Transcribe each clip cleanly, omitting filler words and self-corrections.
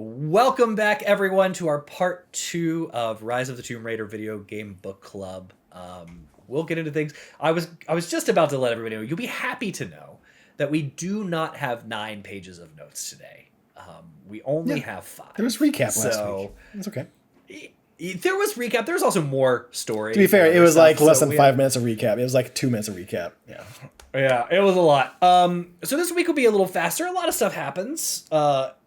Welcome back, everyone, to our part 2 of Rise of the Tomb Raider video game book club. We'll get into things. I was just about to let everybody know. You'll be happy to know that we do not have 9 pages of notes today. We only have 5. There was recap last week. It's okay. There was recap. There was also more story. To be fair, it was like less than 5 minutes of recap. It was like 2 minutes of recap. Yeah, it was a lot. So this week will be a little faster. A lot of stuff happens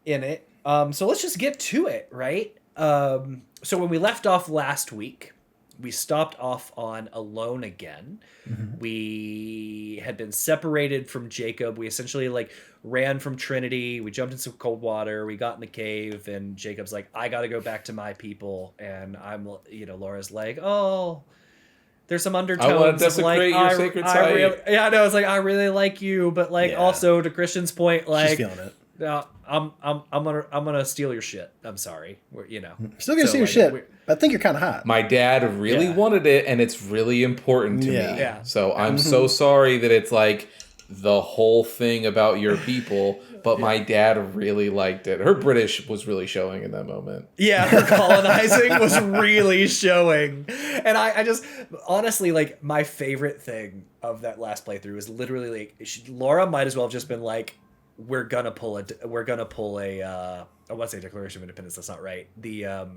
in it. So let's just get to it, right? So when we left off last week, we stopped off on Alone Again. Mm-hmm. We had been separated from Jacob. We essentially ran from Trinity. We jumped in some cold water. We got in the cave, and Jacob's like, I gotta go back to my people. And Laura's like, oh, there's some undertones. I want to desecrate your sacred site. It's like, I really like you, but also to Christian's point, she's feeling it. No, I'm gonna steal your shit. I'm sorry. Still gonna steal your shit. I think you're kind of hot. My dad really wanted it, and it's really important to me. Yeah. So I'm so sorry that it's like the whole thing about your people, but my dad really liked it. Her British was really showing in that moment. Yeah, her colonizing was really showing. And I just, honestly, my favorite thing of that last playthrough is literally, Laura might as well have just been like, we're gonna pull a I want to say Declaration of Independence, that's not right. The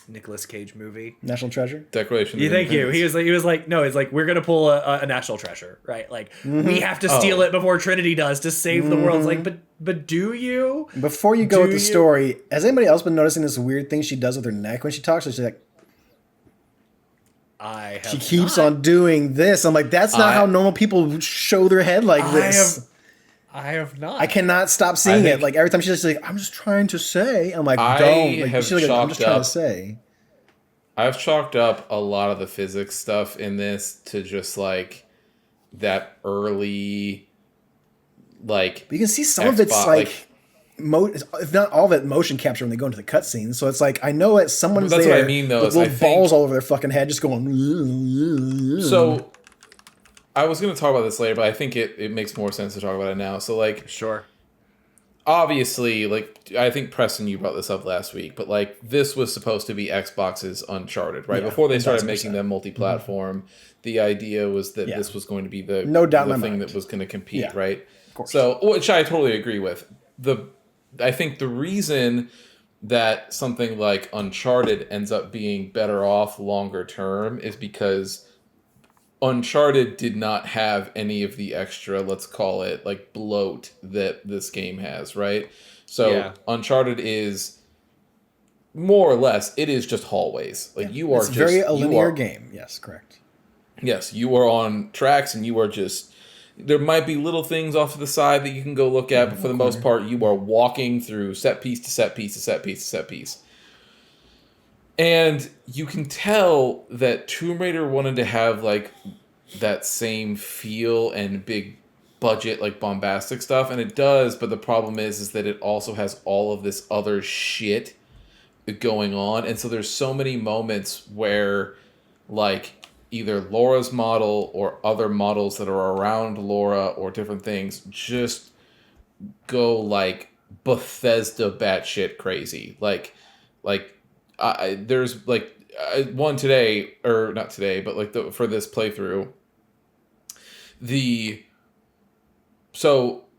Nicolas Cage movie, National Treasure. Declaration of Independence. Thank you. He was like, no, it's like, we're gonna pull a national treasure, right? Like, we have to steal it before Trinity does to save the world. It's like, but do you? Before you go with the story, has anybody else been noticing this weird thing she does with her neck when she talks? She's like, she keeps on doing this. I'm like, that's not how normal people show their head like this. I have not. I cannot stop seeing it. Like every time she's like, I'm just trying to say. I'm like, don't. Like, she's like, I'm just trying to say. I've chalked up a lot of the physics stuff in this to just like that early, like. But you can see some of it's like if not all of it, motion capture when they go into the cutscenes. So it's like I know that someone's that's there. What I mean, though, with little balls all over their fucking head, just going. So. I was going to talk about this later, but I think it makes more sense to talk about it now. So, sure. Obviously, I think Preston, you brought this up last week, but this was supposed to be Xbox's Uncharted, right? Before they started 100%. Making them multi-platform, the idea was that this was going to be the thing that was going to compete, right? Of course. So, which I totally agree with. I think the reason that something like Uncharted ends up being better off longer term is because Uncharted did not have any of the extra, let's call it, bloat that this game has, right? So Uncharted is more or less, it is just hallways. It's very a linear game. Yes, correct. Yes, you are on tracks and you are just, there might be little things off to the side that you can go look at, but for the most part, you are walking through set piece to set piece to set piece to set piece. And you can tell that Tomb Raider wanted to have that same feel and big budget bombastic stuff, and it does, but the problem is that it also has all of this other shit going on, and so there's so many moments where either Laura's model or other models that are around Laura or different things just go Bethesda batshit crazy. There's one today, or not today, but for this playthrough,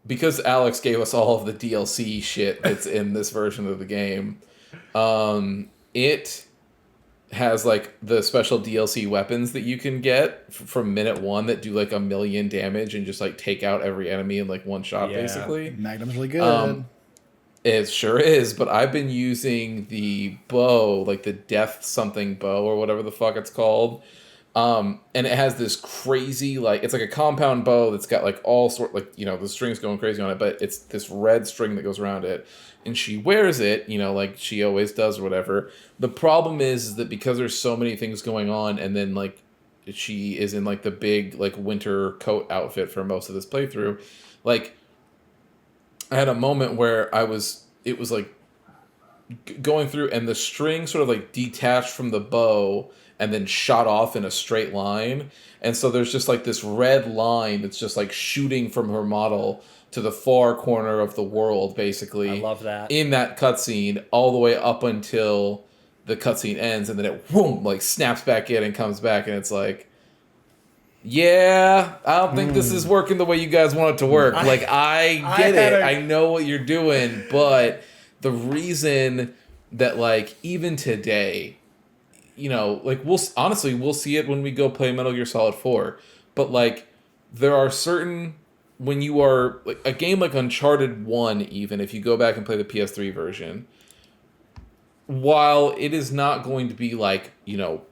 because Alex gave us all of the DLC shit that's in this version of the game, it has the special DLC weapons that you can get from minute 1 that do 1 million damage and just take out every enemy in one shot, basically. Magnum's really good. It sure is, but I've been using the bow, the death something bow or whatever the fuck it's called. And it has this crazy, it's a compound bow that's got all sort, the strings going crazy on it, but it's this red string that goes around it. And she wears it, she always does or whatever. The problem is that because there's so many things going on, and then she is in the big winter coat outfit for most of this playthrough, I had a moment where it was going through, and the string sort of like detached from the bow and then shot off in a straight line. And so there's just like this red line that's just like shooting from her model to the far corner of the world, basically. I love that. In that cutscene, all the way up until the cutscene ends, and then it whoom, like snaps back in and comes back, and it's like, yeah, I don't think this is working the way you guys want it to work. I get it. I know what you're doing, but the reason that, like, even today, you know, like, we'll see it when we go play Metal Gear Solid 4, but, like, there are certain, when you are, like, a game like Uncharted 1, even, if you go back and play the PS3 version, while it is not going to be, like, you know,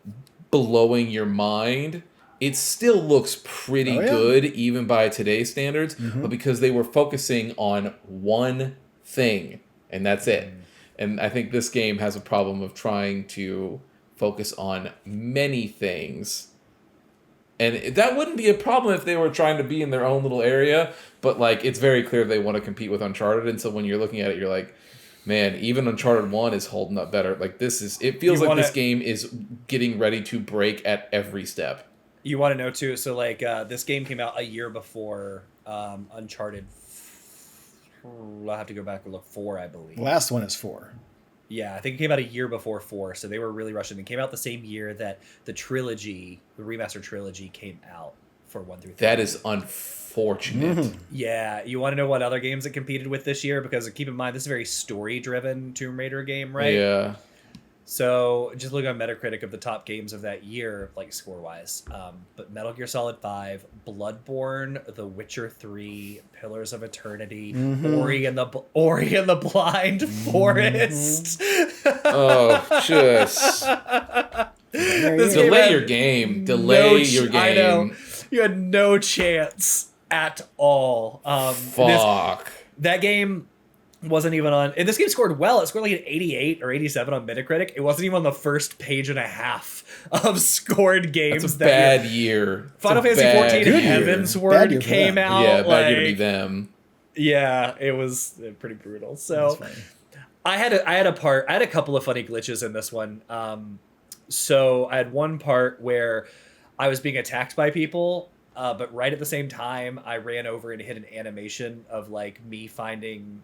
blowing your mind, it still looks pretty good, even by today's standards, but because they were focusing on one thing, and that's it. And I think this game has a problem of trying to focus on many things. And that wouldn't be a problem if they were trying to be in their own little area, but, like, it's very clear they want to compete with Uncharted, and so when you're looking at it, you're like, man, even Uncharted 1 is holding up better. Like, it feels like this game is getting ready to break at every step. You want to know, too, so, like, this game came out a year before Uncharted. I'll have to go back and look. 4, I believe. Last one is 4. Yeah, I think it came out a year before 4, so they were really rushing. It came out the same year that the remastered trilogy came out for 1 through 3. That is unfortunate. Yeah, you want to know what other games it competed with this year? Because keep in mind, this is a very story-driven Tomb Raider game, right? Yeah. So just look on Metacritic of the top games of that year, like score-wise. But Metal Gear Solid 5, Bloodborne, The Witcher 3, Pillars of Eternity, Ori and the Blind Forest. Oh, just delay your game. Delay your game. I know. You had no chance at all. Fuck. That game wasn't even on, and this game scored well. It scored like an 88 or 87 on Metacritic. It wasn't even on the first page and a half of scored games. That's a bad year. Final Fantasy 14 Heavensward came out. Yeah, bad year to be them. Yeah, it was pretty brutal. So I had a couple of funny glitches in this one. So I had one part where I was being attacked by people, but right at the same time I ran over and hit an animation of like me finding,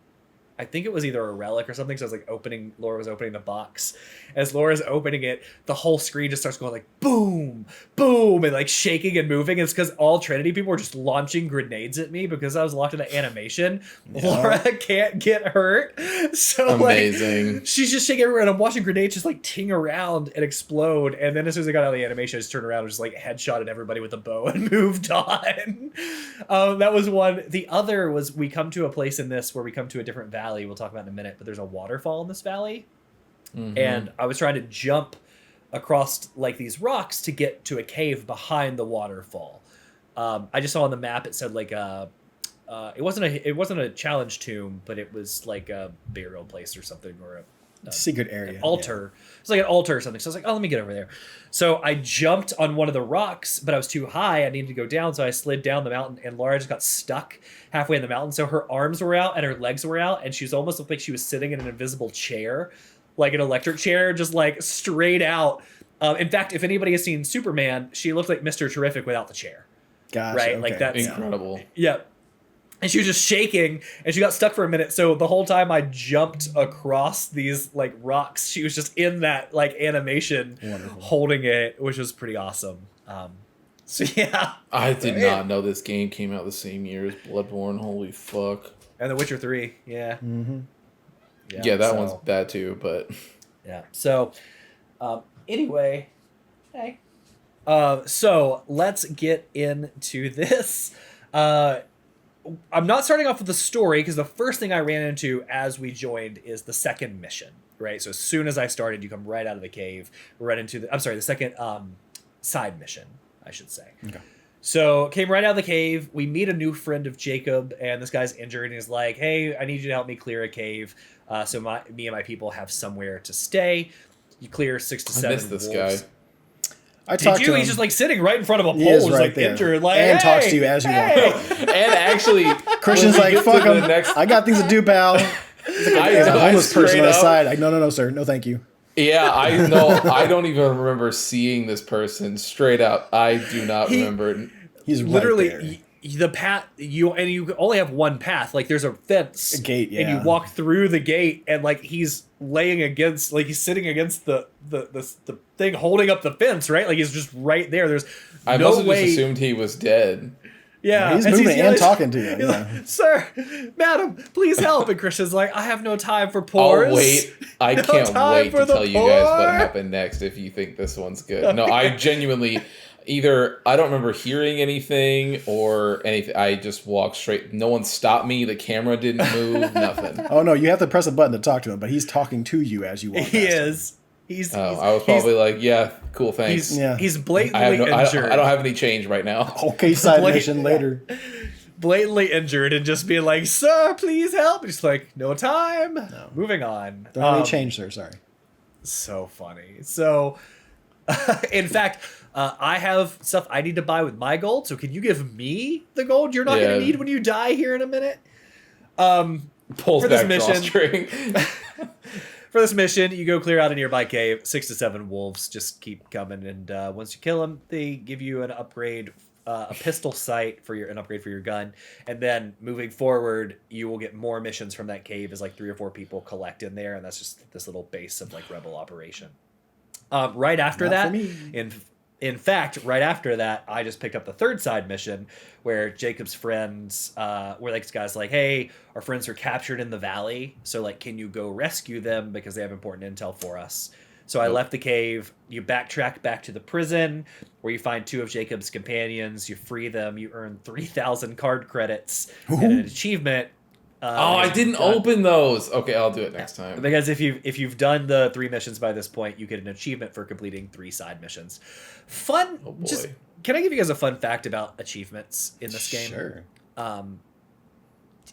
I think it was either a relic or something. So I was like Laura was opening the box. As Laura's opening it, the whole screen just starts going like boom, boom, and like shaking and moving. It's because all Trinity people were just launching grenades at me because I was locked in an animation. Yeah. Laura can't get hurt. So amazing. Like, she's just shaking everywhere, and I'm watching grenades just like ting around and explode. And then as soon as I got out of the animation, I just turned around and just like headshotted everybody with a bow and moved on. That was one. The other was we come to a place in this where we come to a different valley. We'll talk about in a minute, but there's a waterfall in this valley, and I was trying to jump across like these rocks to get to a cave behind the waterfall. I just saw on the map it said like it wasn't a challenge tomb, but it was like a burial place or something, or a secret area, an altar. Yeah. It's like an altar or something. So I was like, oh, let me get over there. So I jumped on one of the rocks, but I was too high. I needed to go down, so I slid down the mountain, and Laura just got stuck halfway in the mountain. So her arms were out and her legs were out, and she was almost looked like she was sitting in an invisible chair, like an electric chair, just like straight out. In fact, if anybody has seen Superman, she looked like Mr. Terrific without the chair. Gotcha, right? Okay. Like that's incredible. Yeah. And she was just shaking, and she got stuck for a minute. So the whole time I jumped across these like rocks, she was just in that like animation, holding it, which was pretty awesome. So yeah, I did not know this game came out the same year as Bloodborne. Holy fuck! And The Witcher 3, yeah, yeah, that one's bad too. But yeah, so anyway, hey, so let's get into this. I'm not starting off with the story because the first thing I ran into as we joined is the second mission, right? So as soon as I started, you come right out of the cave, right into the second side mission, I should say. Okay. So came right out of the cave. We meet a new friend of Jacob, and this guy's injured, and he's like, hey, I need you to help me clear a cave so me and my people have somewhere to stay. You clear 6 to 7 I missed this guy. I talked to him. He's just like sitting right in front of a pole, right like there. injured, like, and hey, talks to you as you walk. And actually, Christian's like, "Fuck him! I got things to do, pal." I There's a know, homeless person straight on the up- side. Like, no, sir. No, thank you. Yeah, I know. I don't even remember seeing this person straight up. I do not He- remember. He's Literally, right there. the path you only have one path. Like there's a fence, A gate, and you yeah. walk through the gate, and like he's laying against, like he's sitting against the thing holding up the fence, right? Like he's just right there. There's I no must have way. just assumed he was dead. Yeah, He's as moving and yelling- talking to you. he's Yeah. like, sir, madam, please help. And Christian's like, I have no time for poors. Oh wait, I No can't time wait for to the tell you guys what poor. happened next if you think this one's good. No, I genuinely either I don't remember hearing anything or anything. I just walked straight. No one stopped me. The camera didn't move. Nothing. Oh no, you have to press a button to talk to him, but he's talking to you as you walk. He past him. is. He's. Oh, he's I was probably like, yeah, cool, thanks. He's, Yeah. he's I have blatantly no, injured. I don't have any change right now. Okay, side Blake- mission later. Blatantly injured and just being like, sir, please help. And just like, no time. Moving on. Don't have any change, sir. Sorry. So funny. So, in fact, I have stuff I need to buy with my gold. So can you give me the gold you're not Yeah. going to need when you die here in a minute? Pulls For this back mission- drawstring. For this mission, you go clear out a nearby cave. 6 to 7 wolves just keep coming, and once you kill them, they give you an upgrade, a pistol sight for an upgrade for your gun. And then moving forward, you will get more missions from that cave as like 3 or 4 people collect in there, and that's just this little base of like rebel operation. Right after Not that, for me. in fact, right after that, I just picked up the third side mission where Jacob's friends, where like this guy's like, hey, our friends are captured in the valley. So like, can you go rescue them because they have important intel for us? So I left the cave. You backtrack back to the prison where you find 2 of Jacob's companions. You free them. You earn 3,000 card credits and an achievement. Oh, I didn't open those. Okay, I'll do it next time. Because if you've done the 3 missions by this point, you get an achievement for completing 3 side missions. Fun. Oh, boy. Just can I give you guys a fun fact about achievements in this game? Sure.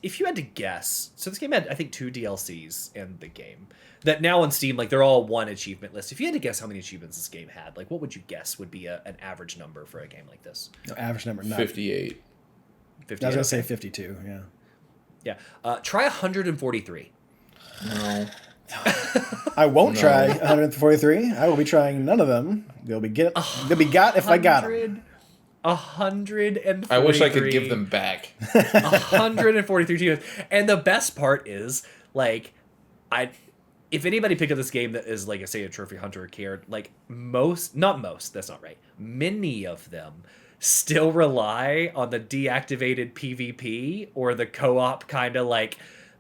If you had to guess, so this game had I think 2 DLCs in the game that now on Steam, like they're all one achievement list. If you had to guess how many achievements this game had, like what would you guess would be an average number for a game like this? No, average number. Not, 58. 50. I was gonna say okay. 52. Yeah. Yeah. Try 143. No. I won't No. try 143. I will be trying none of them. They'll be got if I got them. 143. I wish I could give them back. 143 achievements. And the best part is, like, if anybody picked up this game that is like, say, a trophy hunter cared, like that's not right. Many of them still rely on the deactivated PvP or the co-op kind of like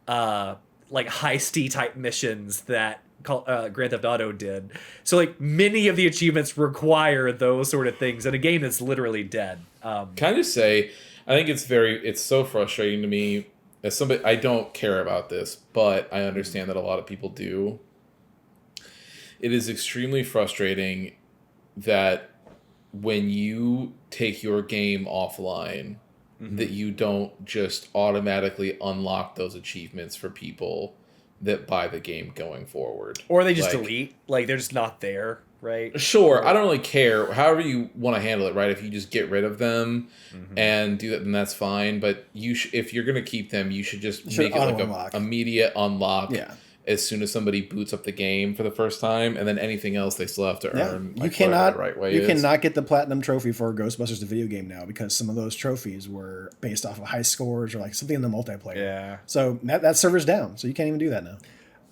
heisty type missions that Grand Theft Auto did. So like many of the achievements require those sort of things, and a game that's literally dead. Can I just say, I think it's so frustrating to me as somebody. I don't care about this, but I understand that a lot of people do. It is extremely frustrating that when you take your game offline, that you don't just automatically unlock those achievements for people that buy the game going forward. Or they just Like, delete, like they're just not there, right? Sure, I don't really care. However you want to handle it, right? If you just get rid of them and do that, then that's fine. But if you're gonna keep them, you should just should make it like auto-unlock. a immediate unlock. Yeah. As soon as somebody boots up the game for the first time, and then anything else they still have to Yeah. earn. You like, cannot. whatever the right way You is. cannot get the platinum trophy for Ghostbusters the video game now because some of those trophies were based off of high scores or like something in the multiplayer. Yeah. So that server's down. So you can't even do that now.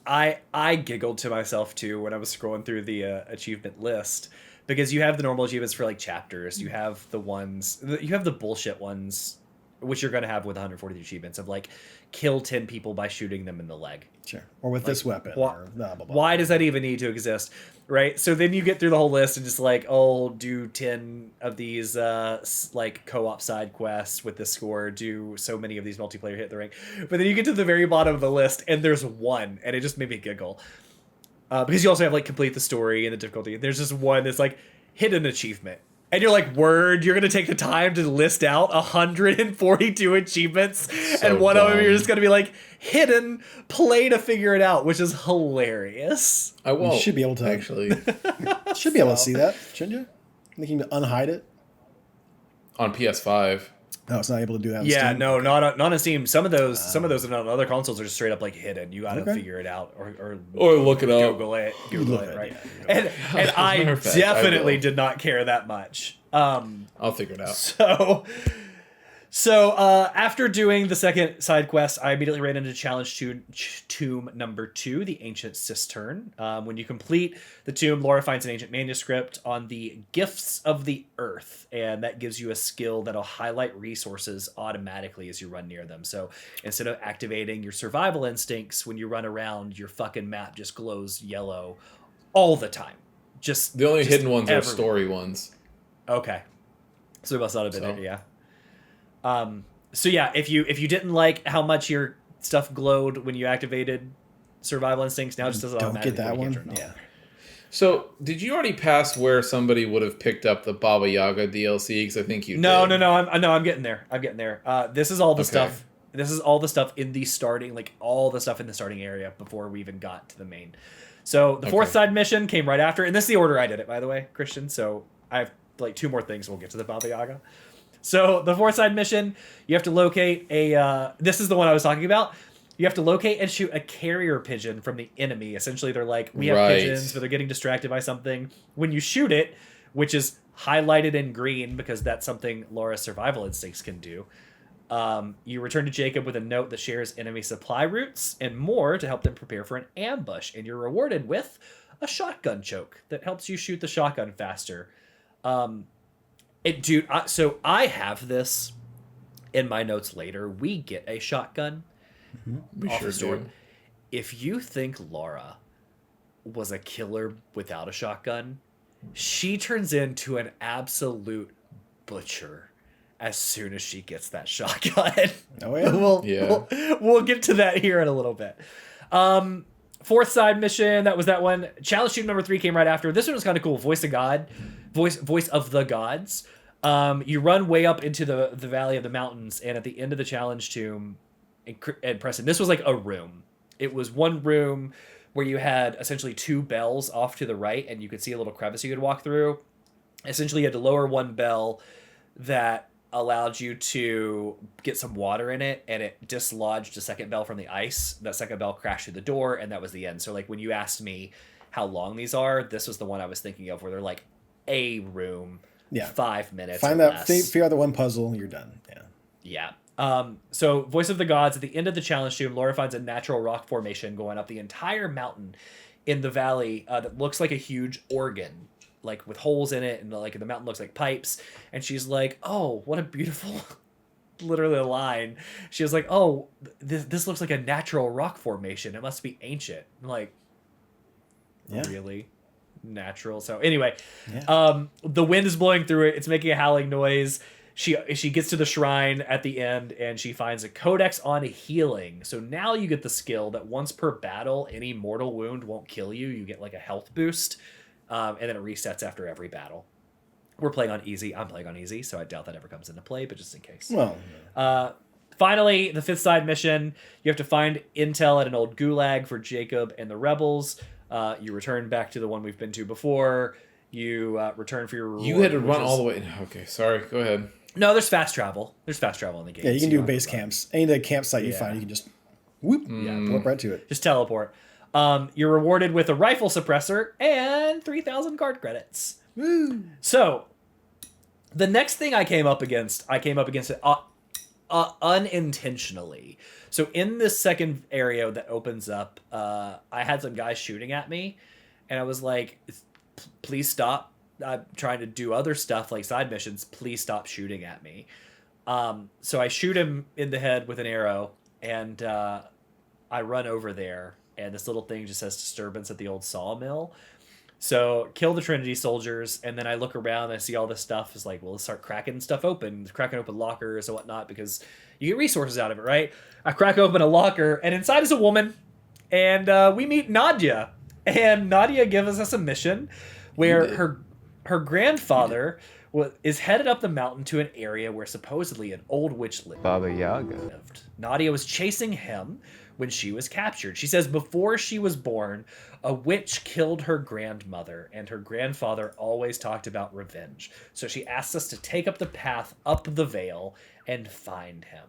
I giggled to myself too when I was scrolling through the achievement list, because you have the normal achievements for like chapters. You have the bullshit ones, which you're going to have with 143 achievements of like kill 10 people by shooting them in the leg. Sure. Or with this weapon. Or blah, blah, blah. Why does that even need to exist? Right. So then you get through the whole list and just like, oh, do 10 of these like co-op side quests with this score, do so many of these multiplayer hit the ring. But then you get to the very bottom of the list and there's one, and it just made me giggle. Because you also have like complete the story and the difficulty. There's just one that's like hidden achievement. And you're like, word, you're going to take the time to list out 142 achievements. So and one of them dumb. you're just going to be like, hidden, play to figure it out, which is hilarious. I won't. should be able to. actually Should be able to see that, shouldn't you? They can unhide it. on PS5. No, it's not able to do that. On Yeah, Steam? no, not on Steam. Some of those on other consoles are just straight up like hidden. You got to Okay. figure it out Or look it up. Google it, look it, right? yeah. And I Matter of fact, I definitely will. did not care that much. I'll figure it out. So after doing the second side quest, I immediately ran into tomb number 2, the Ancient Cistern. When you complete the tomb, Laura finds an ancient manuscript on the Gifts of the Earth, and that gives you a skill that'll highlight resources automatically as you run near them. So instead of activating your survival instincts when you run around, your fucking map just glows yellow all the time. The only hidden ones are everywhere. story ones. Okay. So we must not have been So. there, yeah. So yeah, if you didn't like how much your stuff glowed when you activated survival instincts, now it just does it Don't automatically. get that when you turn one. it off. Yeah. So, did you already pass where somebody would have picked up the Baba Yaga DLC? Because I think you No, did. I'm getting there. I'm getting there. This is all the Okay. stuff. This is all the stuff in the starting, like all the stuff in the starting area before we even got to the main. So the fourth Okay. side mission came right after, and this is the order I did it, by the way, Christian. So I have like 2 more things. We'll get to the Baba Yaga. So the fourth side mission, you have to locate a. This is the one I was talking about. You have to locate and shoot a carrier pigeon from the enemy. Essentially, they're like, we have Right. pigeons, but they're getting distracted by something. When you shoot it, which is highlighted in green because that's something Laura's survival instincts can do, you return to Jacob with a note that shares enemy supply routes and more to help them prepare for an ambush. And you're rewarded with a shotgun choke that helps you shoot the shotgun faster. So I have this in my notes later. We get a shotgun. We off sure the store. do. If you think Laura was a killer without a shotgun, she turns into an absolute butcher as soon as she gets that shotgun. Oh, yeah? We'll get to that here in a little bit. Fourth side mission, that was that one. Challenge tomb number 3 came right after. This one was kind of cool. Voice of the gods. You run way up into the valley of the mountains, and at the end of the challenge tomb, and Preston, this was like a room. It was one room where you had essentially 2 bells off to the right, and you could see a little crevice you could walk through. Essentially, you had to lower one bell that allowed you to get some water in it, and it dislodged a second bell from the ice. That second bell crashed through the door, and that was the end. So like when you asked me how long these are, this was the one I was thinking of, where they're like a room, Yeah. 5 minutes. Find or that. less. Figure out the one puzzle. You're done. Yeah. Yeah. So Voice of the Gods, at the end of the challenge tomb, Laura finds a natural rock formation going up the entire mountain in the valley that looks like a huge organ, like with holes in it, and like the mountain looks like pipes. And she's like, "Oh, what a beautiful," literally a line. She was like, "Oh, this looks like a natural rock formation. It must be ancient." I'm like, Yeah. really? Natural. So anyway, Yeah. the wind is blowing through it. It's making a howling noise. She gets to the shrine at the end, and she finds a codex on healing. So now you get the skill that once per battle, any mortal wound won't kill you. You get like a health boost, and then it resets after every battle. We're playing on easy. I'm playing on easy, so I doubt that ever comes into play, but just in case. Well, Finally, the 5th side mission, you have to find intel at an old gulag for Jacob and the rebels. You return back to the one we've been to before. You return for your reward. You had to which run is- all the way. Okay, sorry. Go ahead. No, there's fast travel. There's fast travel in the game. yeah, you so can do don't base have to run. camps. Any campsite you Yeah. find, you can just whoop, flip right to it. Just teleport. You're rewarded with a rifle suppressor and 3,000 card credits. Woo! So, the next thing I came up against it unintentionally. So in this second area that opens up, I had some guys shooting at me, and I was like, please stop. I'm trying to do other stuff like side missions. Please stop shooting at me. So I shoot him in the head with an arrow, and I run over there, and this little thing just says disturbance at the old sawmill. So kill the Trinity soldiers, and then I look around and I see all this stuff. It's like, well, let's start cracking stuff open, cracking open lockers and whatnot, because you get resources out of it, right? I crack open a locker, and inside is a woman, and we meet Nadia. And Nadia gives us a mission where her grandfather is headed up the mountain to an area where supposedly an old witch Baba Yaga. lived. Nadia was chasing him when she was captured. She says before she was born, a witch killed her grandmother, and her grandfather always talked about revenge. So she asks us to take up the path up the veil and find him.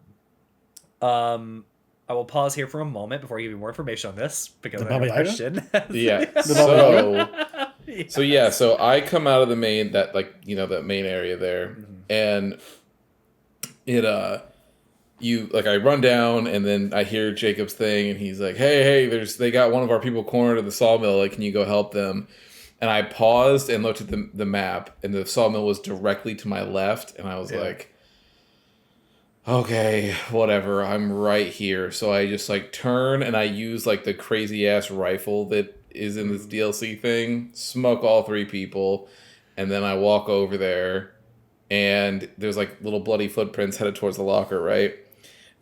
I will pause here for a moment before I give you more information on this because I have a question. Yeah. So I come out of the main that main area there, and it I run down, and then I hear Jacob's thing, and he's like, hey, they got one of our people cornered at the sawmill. Like, can you go help them? And I paused and looked at the map, and the sawmill was directly to my left, and I was like, okay, whatever, I'm right here. So I just turn, and I use the crazy ass rifle that is in this DLC thing, smoke all 3 people, and then I walk over there, and there's little bloody footprints headed towards the locker, right?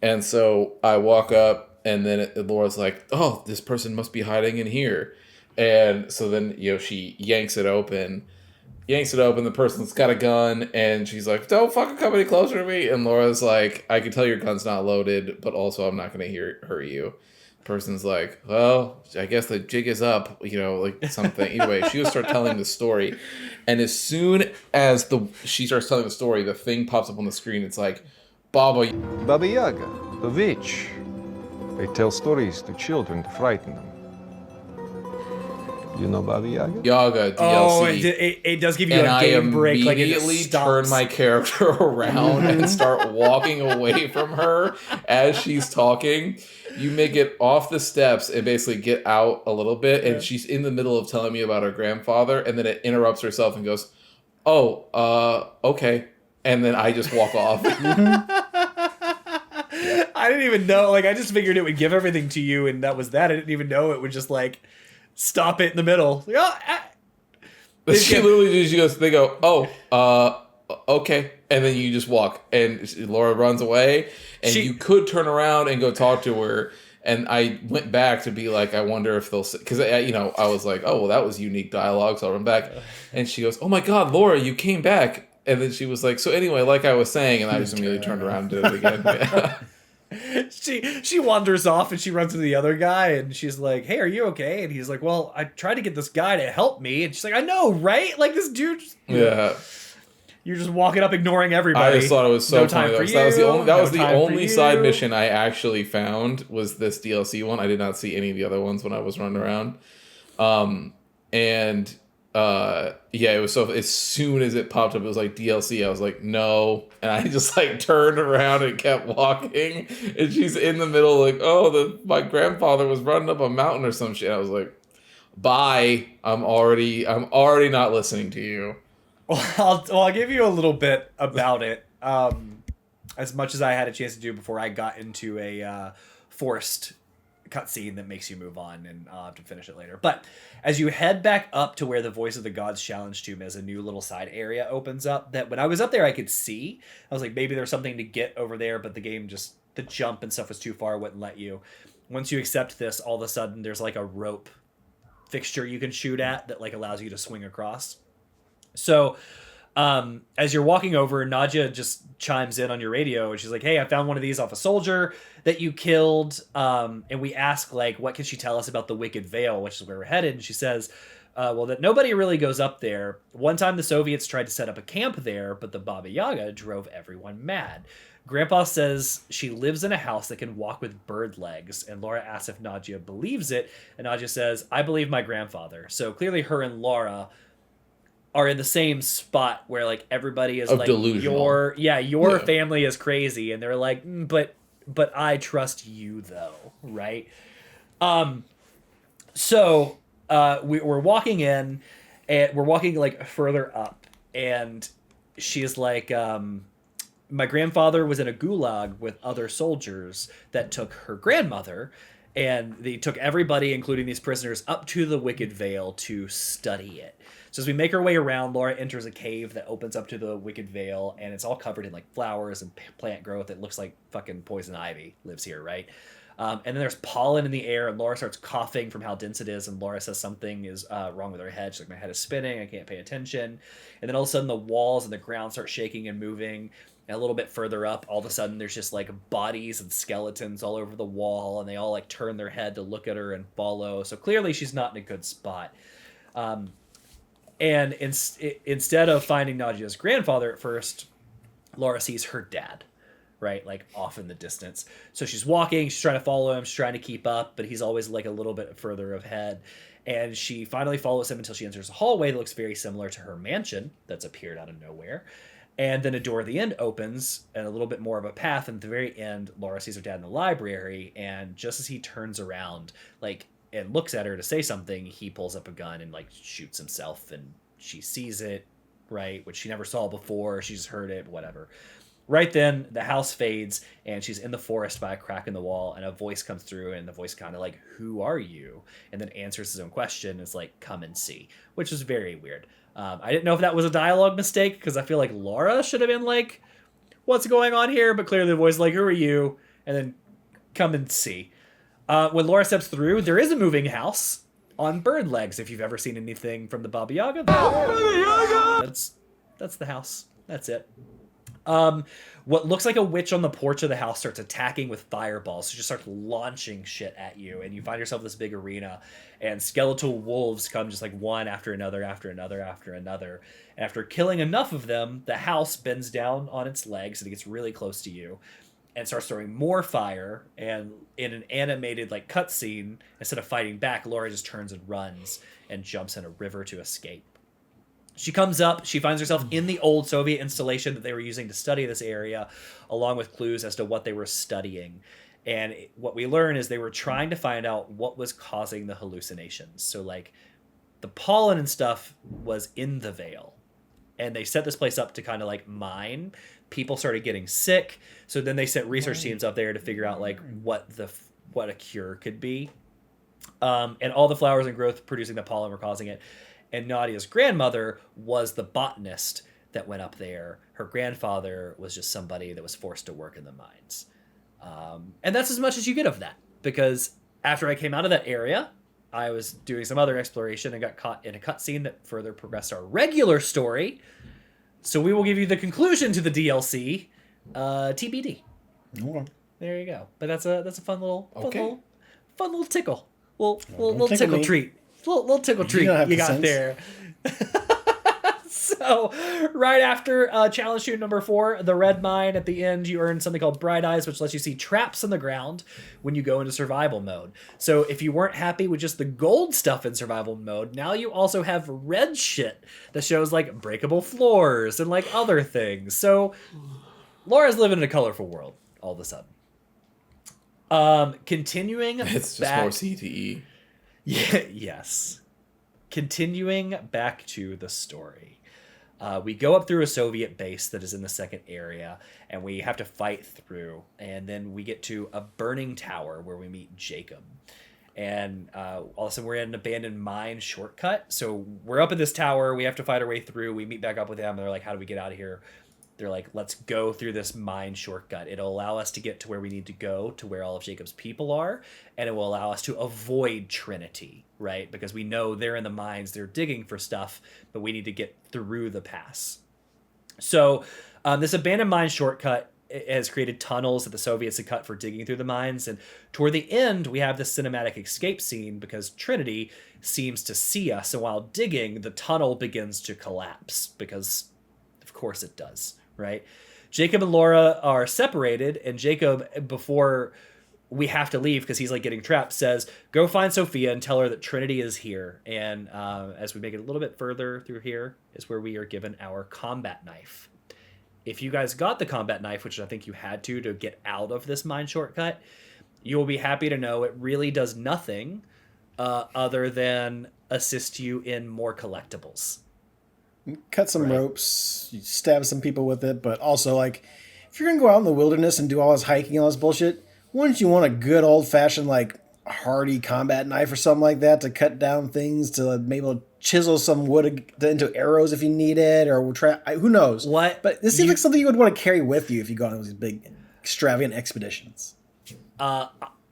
And so I walk up, and then Laura's like, oh, this person must be hiding in here. And so then, she yanks it open, the person's got a gun, and she's like, don't fucking come any closer to me. And Laura's like, I can tell your gun's not loaded, but also I'm not going to hurt you. Person's like, well, I guess the jig is up, something. Anyway, she would start telling the story, and as soon as she starts telling the story, the thing pops up on the screen. It's like, Baba Yaga, the witch. They tell stories to children to frighten them. You know Baba Yaga? Yaga DLC. Oh, it does give you and a game break. I immediately turn my character around and start walking away from her as she's talking. You make it off the steps and basically get out a little bit, and she's in the middle of telling me about her grandfather, and then it interrupts herself and goes, okay. And then I just walk off. I didn't even know. I just figured it would give everything to you, and that was that. I didn't even know it would just stop it in the middle. She literally they go, okay, and then you just walk, and Laura runs away, and you could turn around and go talk to her. And I went back to be like, I wonder if they'll, because I was like, oh well, that was unique dialogue, so I'll run back. And she goes, oh my god, Laura, you came back. And then she was like, so anyway, like I was saying, and I just immediately turned around and did it again. She wanders off, and she runs into the other guy, and she's like, hey, are you okay? And he's like, well, I tried to get this guy to help me. And she's like, I know, right? This dude. Yeah. You're just walking up, ignoring everybody. I just thought it was so funny. That was the only side mission I actually found was this DLC one. I did not see any of the other ones when I was running around. It was so, as soon as it popped up, it was like DLC. I was like, no. And I just turned around and kept walking. And she's in the middle my grandfather was running up a mountain or some shit. I was like, bye. I'm already not listening to you. Well, I'll give you a little bit about it. As much as I had a chance to do before I got into a forced cutscene that makes you move on, and I'll have to finish it later. But as you head back up to where the Voice of the Gods challenge tomb is, a new little side area opens up that when I was up there I could see. I was like, maybe there's something to get over there, but the game just, the jump and stuff was too far, wouldn't let you. Once you accept this, all of a sudden there's a rope fixture you can shoot at that allows you to swing across. So as you're walking over, Nadia just chimes in on your radio, and she's like, hey, I found one of these off a soldier that you killed. And we ask, what can she tell us about the Wicked Veil, which is where we're headed? And she says, well, that nobody really goes up there. One time the Soviets tried to set up a camp there, but the Baba Yaga drove everyone mad. Grandpa says she lives in a house that can walk with bird legs, and Laura asks if Nadia believes it, and Nadia says, I believe my grandfather. So clearly her and Laura are in the same spot where everybody is delusional. your family is crazy, and they're like, but I trust you though, right? So we're walking in, and we're walking further up, and she's like, my grandfather was in a gulag with other soldiers that took her grandmother, and they took everybody, including these prisoners, up to the Wicked Veil to study it. So as we make our way around, Laura enters a cave that opens up to the Wicked Veil, and it's all covered in flowers and plant growth. It looks like fucking poison ivy lives here, right? And then there's pollen in the air, and Laura starts coughing from how dense it is, and Laura says something is wrong with her head. She's like, my head is spinning, I can't pay attention. And then all of a sudden the walls and the ground start shaking and moving. And a little bit further up, all of a sudden there's just like bodies and skeletons all over the wall, and they all like turn their head to look at her and follow. So clearly she's not in a good spot. And instead of finding Nadia's grandfather at first, Laura sees her dad, right? Like off in the distance. So she's walking, she's trying to follow him, she's trying to keep up, but he's always like a little bit further ahead. And she finally follows him until she enters a hallway that looks very similar to her mansion that's appeared out of nowhere. And then a door at the end opens and a little bit more of a path. And at the very end, Laura sees her dad in the library. And just as he turns around, like, and looks at her to say something, he pulls up a gun and like shoots himself. And she sees it, right? Which she never saw before. She just heard it, whatever. Right then, the house fades and she's in the forest by a crack in the wall. And a voice comes through, and the voice kind of like, who are you? And then answers his own question. It's like, come and see, which is very weird. I didn't know if that was a dialogue mistake, because I feel like Laura should have been like, what's going on here? But clearly the voice is like, who are you? And then come and see. When Laura steps through, there is a moving house on bird legs. If you've ever seen anything from the Baba Yaga, that's the house. That's it. What looks like a witch on the porch of the house starts attacking with fireballs. So she just starts launching shit at you, and you find yourself in this big arena, and skeletal wolves come just like one after another, after another, after another. And after killing enough of them, the house bends down on its legs and it gets really close to you and starts throwing more fire. And in an animated like cutscene, instead of fighting back, Laura just turns and runs and jumps in a river to escape. She comes up, she finds herself in the old Soviet installation that they were using to study this area, along with clues as to what they were studying. And what we learn is they were trying to find out what was causing the hallucinations. So, like, the pollen and stuff was in the Veil. And they set this place up to kind of, like, mine. People started getting sick. So then they sent research teams up there to figure out, like, what a cure could be. And all the flowers and growth producing the pollen were causing it. And Nadia's grandmother was the botanist that went up there. Her grandfather was just somebody that was forced to work in the mines. And that's as much as you get of that. Because after I came out of that area, I was doing some other exploration and got caught in a cutscene that further progressed our regular story. So we will give you the conclusion to the DLC, TBD. Okay. There you go. But that's a fun little tickle. Little tickle tickle me. treat. Little tickle treat don't have you the got sense. there. So, right after challenge shoot number 4, the red mine, at the end, you earn something called Bright Eyes, which lets you see traps in the ground when you go into survival mode. So, if you weren't happy with just the gold stuff in survival mode, now you also have red shit that shows, like, breakable floors and, like, other things. So, Laura's living in a colorful world all of a sudden. Continuing It's just back... more CTE. Yeah, yes. Continuing back to the story. We go up through a Soviet base that is in the second area, and we have to fight through. And then we get to a burning tower where we meet Jacob. And all of a sudden we're in an abandoned mine shortcut. So we're up in this tower. We have to fight our way through. We meet back up with them. And they're like, how do we get out of here? They're like, let's go through this mine shortcut. It'll allow us to get to where we need to go, to where all of Jacob's people are, and it will allow us to avoid Trinity, right? Because we know they're in the mines, they're digging for stuff, but we need to get through the pass. So this abandoned mine shortcut has created tunnels that the Soviets had cut for digging through the mines, and toward the end, we have this cinematic escape scene because Trinity seems to see us, and while digging, the tunnel begins to collapse, because of course it does. Right? Jacob and Laura are separated, and Jacob, before we have to leave because he's like getting trapped, says, go find Sophia and tell her that Trinity is here. And as we make it a little bit further through here is where we are given our combat knife. If you guys got the combat knife, which I think you had to get out of this mine shortcut, you will be happy to know it really does nothing other than assist you in more collectibles. Cut some ropes, you stab some people with it, but also, like, if you're gonna go out in the wilderness and do all this hiking and all this bullshit, wouldn't you want a good old-fashioned, like, hardy combat knife or something like that to cut down things, to maybe chisel some wood into arrows if you need it, or who knows? What? But this seems like something you would want to carry with you if you go on these big, extravagant expeditions.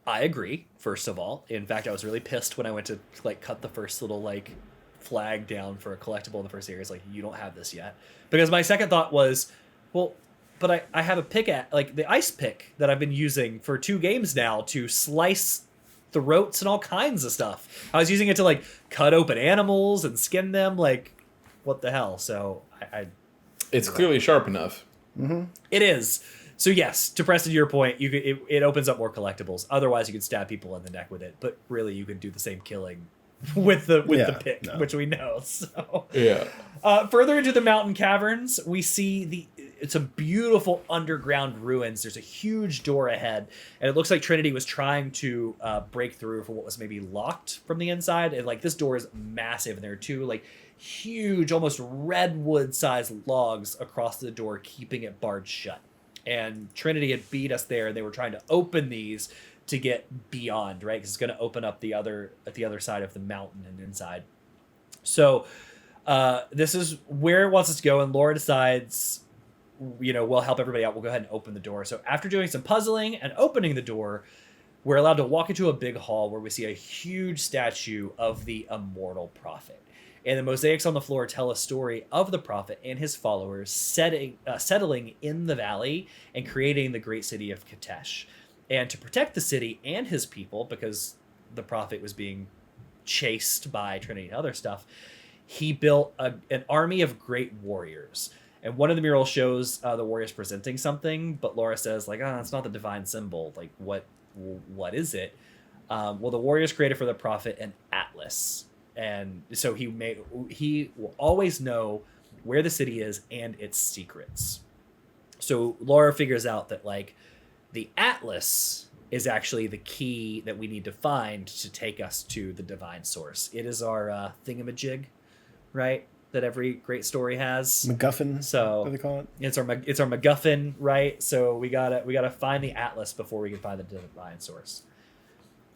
I agree, first of all. In fact, I was really pissed when I went to like cut the first little like flag down for a collectible in the first area. It's like, you don't have this yet. Because my second thought was, well, but I have a pick at like the ice pick that I've been using for 2 games now to slice throats and all kinds of stuff. I was using it to like cut open animals and skin them. Like, what the hell? So It's clearly sharp enough. it is. So yes, to Preston, your point, you could it opens up more collectibles. Otherwise, you could stab people in the neck with it. But really, you could do the same killing with the pick, which we know. So Yeah. further into the mountain caverns, we see it's a beautiful underground ruins. There's a huge door ahead, and it looks like Trinity was trying to break through for what was maybe locked from the inside. And like this door is massive, and there are 2 like huge, almost redwood-sized logs across the door, keeping it barred shut. And Trinity had beat us there. They were trying to open these to get beyond, right? Because it's going to open up at the other side of the mountain and inside. So this is where it wants us to go, and Laura decides, we'll help everybody out. We'll go ahead and open the door. So after doing some puzzling and opening the door, we're allowed to walk into a big hall where we see a huge statue of the immortal prophet. And the mosaics on the floor tell a story of the prophet and his followers settling in the valley and creating the great city of Katesh. And to protect the city and his people, because the prophet was being chased by Trinity and other stuff, he built an army of great warriors. And one of the murals shows the warriors presenting something, but Laura says, like, it's not the divine symbol. Like, what is it? Well, the warriors created for the prophet an atlas. And so he will always know where the city is and its secrets. So Laura figures out that like the atlas is actually the key that we need to find to take us to the divine source. It is our thingamajig, right? That every great story has. MacGuffin. So what do they call it? It's our MacGuffin, right? So we gotta find the atlas before we can find the divine source.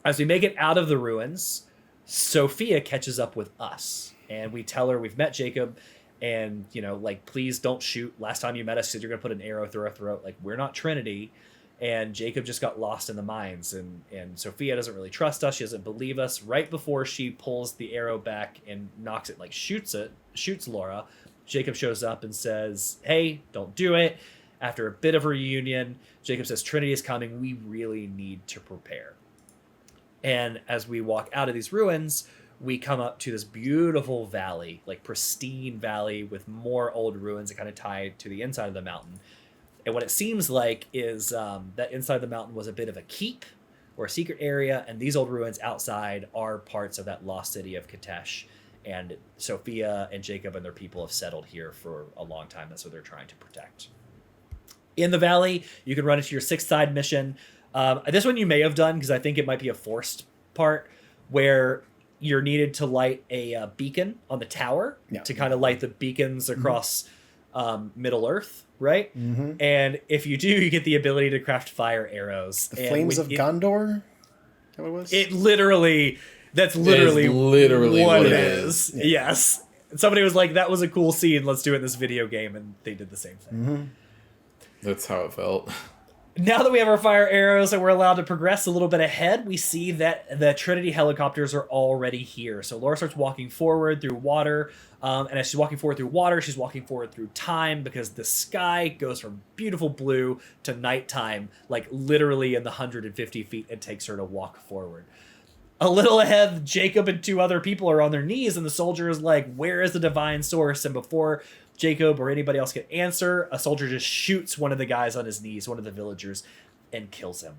As we make it out of the ruins, Sophia catches up with us, and we tell her we've met Jacob, and like, please don't shoot. Last time you met us, you said you're gonna put an arrow through our throat. Like, we're not Trinity, and Jacob just got lost in the mines, and Sophia doesn't really trust us. She doesn't believe us. Right before she pulls the arrow back and knocks it, like shoots Laura, Jacob shows up and says, "Hey, don't do it." After a bit of a reunion, Jacob says, "Trinity is coming. We really need to prepare." And as we walk out of these ruins, we come up to this beautiful valley, like pristine valley with more old ruins that kind of tie to the inside of the mountain. And what it seems like is that inside the mountain was a bit of a keep or a secret area, and these old ruins outside are parts of that lost city of Katesh. And Sophia and Jacob and their people have settled here for a long time. That's what they're trying to protect. In the valley, you can run into your 6th side mission. This one you may have done, because I think it might be a forced part, where you're needed to light a beacon on the tower to kind of light the beacons across Middle Earth, right? Mm-hmm. And if you do, you get the ability to craft fire arrows. The Flames of Gondor? Is that what it was? That's literally what it is. Yeah. Yes. Somebody was like, that was a cool scene, let's do it in this video game, and they did the same thing. Mm-hmm. That's how it felt. Now that we have our fire arrows and we're allowed to progress a little bit ahead, we see that the Trinity helicopters are already here. So Laura starts walking forward through water, and as she's walking forward through water, she's walking forward through time, because the sky goes from beautiful blue to nighttime, like literally in the 150 feet it takes her to walk forward. A little ahead, Jacob and 2 other people are on their knees, and the soldier is like, where is the divine source? And before Jacob or anybody else can answer, a soldier just shoots one of the guys on his knees, one of the villagers, and kills him.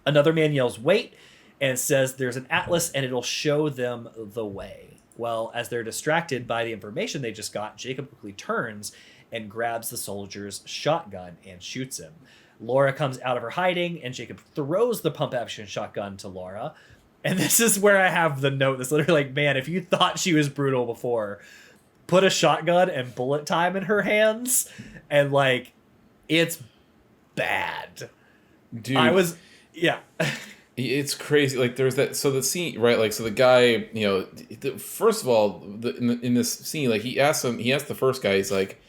Another man yells, wait, and says there's an atlas and it'll show them the way. Well, as they're distracted by the information they just got, Jacob quickly turns and grabs the soldier's shotgun and shoots him. Laura comes out of her hiding, and Jacob throws the pump-action shotgun to Laura. And this is where I have the note that's literally like, man, if you thought she was brutal before, put a shotgun and bullet time in her hands, and like, it's bad. Dude, yeah. It's crazy. Like, there's that. So the scene, right? Like, so the guy, first of all, in this scene, like, he asked the first guy, he's like,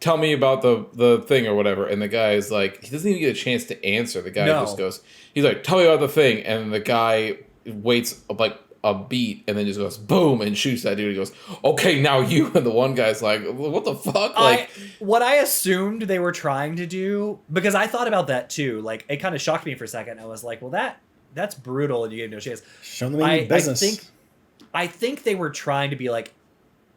tell me about the thing or whatever. And the guy is like, he doesn't even get a chance to answer. The guy just goes, he's like, tell me about the thing. And the guy waits like a beat and then just goes boom and shoots that dude. He goes, okay, now you. And the one guy's like, what the fuck? Like, what I assumed they were trying to do, because I thought about that too. Like, it kind of shocked me for a second. I was like, well, that's brutal, and you gave no chance. Show them any business. I think they were trying to be like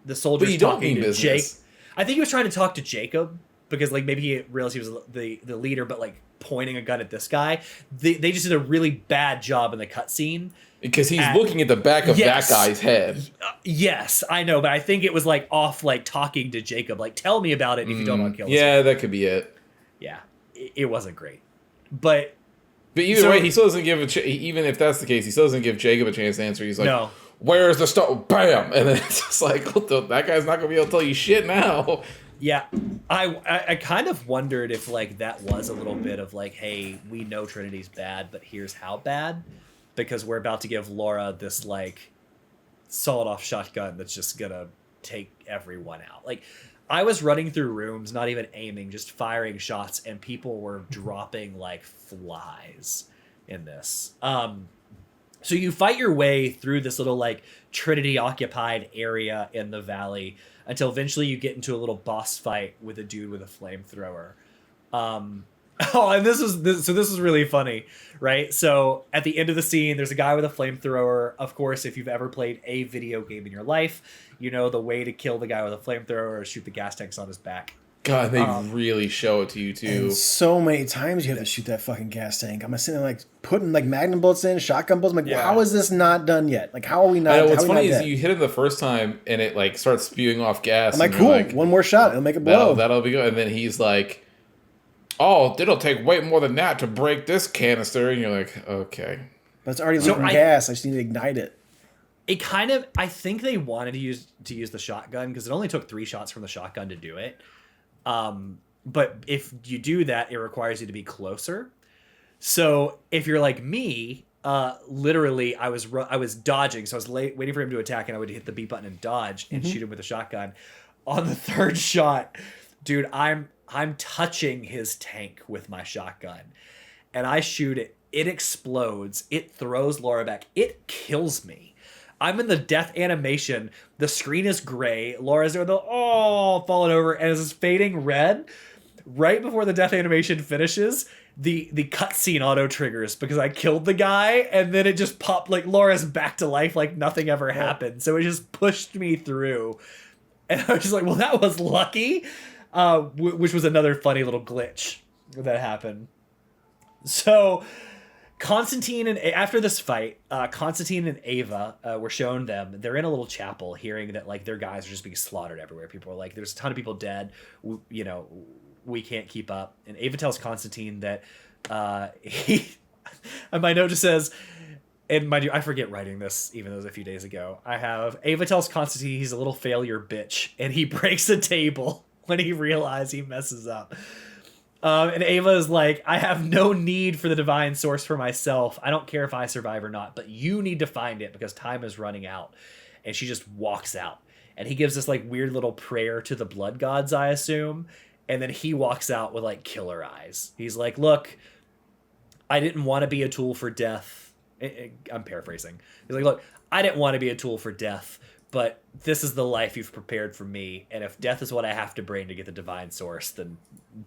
the soldiers but you don't talking mean to business. Jake. I think he was trying to talk to Jacob because like maybe he realized he was the leader, but like pointing a gun at this guy. They just did a really bad job in the cutscene. Because he's looking at the back of that guy's head. Yes, I know, but I think it was like off, like talking to Jacob, like tell me about it if you don't want to kill. Yeah, that could be it. Yeah, it wasn't great, but either way, he still doesn't give even if that's the case, he still doesn't give Jacob a chance to answer. He's like, no. Where's the stuff? Bam! And then it's just like, that guy's not gonna be able to tell you shit now. Yeah, I kind of wondered if like that was a little bit of like, hey, we know Trinity's bad, but here's how bad, because we're about to give Laura this like sawed-off shotgun that's just gonna take everyone out. Like, I was running through rooms, not even aiming, just firing shots, and people were dropping like flies in this. So you fight your way through this little like Trinity occupied area in the valley until eventually you get into a little boss fight with a dude with a flamethrower. And this is really funny, right? So at the end of the scene, there's a guy with a flamethrower. Of course, if you've ever played a video game in your life, you know the way to kill the guy with a flamethrower is shoot the gas tanks on his back. God, they really show it to you too. And so many times you have to shoot that fucking gas tank. I'm sitting there like putting like magnum bullets in, shotgun bullets. I'm like, how is this not done yet? Like, how are we not? I know, what's funny is you hit him the first time and it like starts spewing off gas. I'm like, cool, like, one more shot, it'll make it blow. That'll be good. And then he's like, oh, it'll take way more than that to break this canister. And you're like, okay. But it's already leaking gas. I just need to ignite it. It kind of, I think they wanted to use the shotgun because it only took 3 shots from the shotgun to do it. But if you do that, it requires you to be closer. So if you're like me, literally I was dodging. So I was waiting for him to attack, and I would hit the B button and dodge and shoot him with a shotgun. On the 3rd shot, dude, I'm touching his tank with my shotgun, and I shoot it. It explodes. It throws Laura back. It kills me. I'm in the death animation. The screen is gray. Laura's doing the falling over, and it's fading red. Right before the death animation finishes, the cutscene auto triggers because I killed the guy, and then it just popped like Laura's back to life like nothing ever happened. So it just pushed me through, and I was just like, well, that was lucky, which was another funny little glitch that happened. So Constantine and after this fight, Constantine and Ava were shown them. They're in a little chapel, hearing that like their guys are just being slaughtered everywhere. People are like, "There's a ton of people dead. We can't keep up." And Ava tells Constantine that and my note just says, and mind you, I forget writing this, even though it was a few days ago. I have Ava tells Constantine he's a little failure bitch, and he breaks a table when he realizes he messes up. And Ava is like, I have no need for the divine source for myself. I don't care if I survive or not, but you need to find it because time is running out. And she just walks out. And he gives this like weird little prayer to the blood gods, I assume. And then he walks out with like killer eyes. He's like, look, I didn't want to be a tool for death. I'm paraphrasing. He's like, look, I didn't want to be a tool for death, but this is the life you've prepared for me. And if death is what I have to bring to get the divine source, then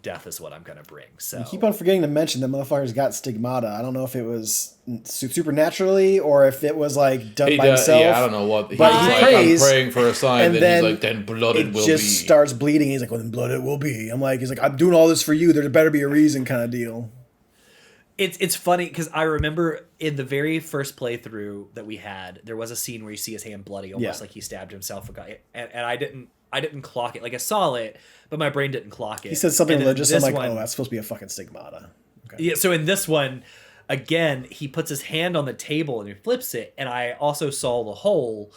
death is what I'm going to bring. So you keep on forgetting to mention that motherfucker's got stigmata. I don't know if it was supernaturally or if it was like done by himself. Yeah, I don't know what. But he like, prays, I'm praying for a sign, and then he's like, then blood it will be. It just starts bleeding. He's like, well, then blood it will be. He's like, I'm doing all this for you. There better be a reason, kind of deal. It's funny because I remember in the very first playthrough that we had, there was a scene where you see his hand bloody, almost like he stabbed himself. And I didn't clock it. Like I saw it, but my brain didn't clock it. He said something religious. I'm like, oh, that's supposed to be a fucking stigmata. Okay. Yeah. So in this one, again, he puts his hand on the table and he flips it, and I also saw the hole.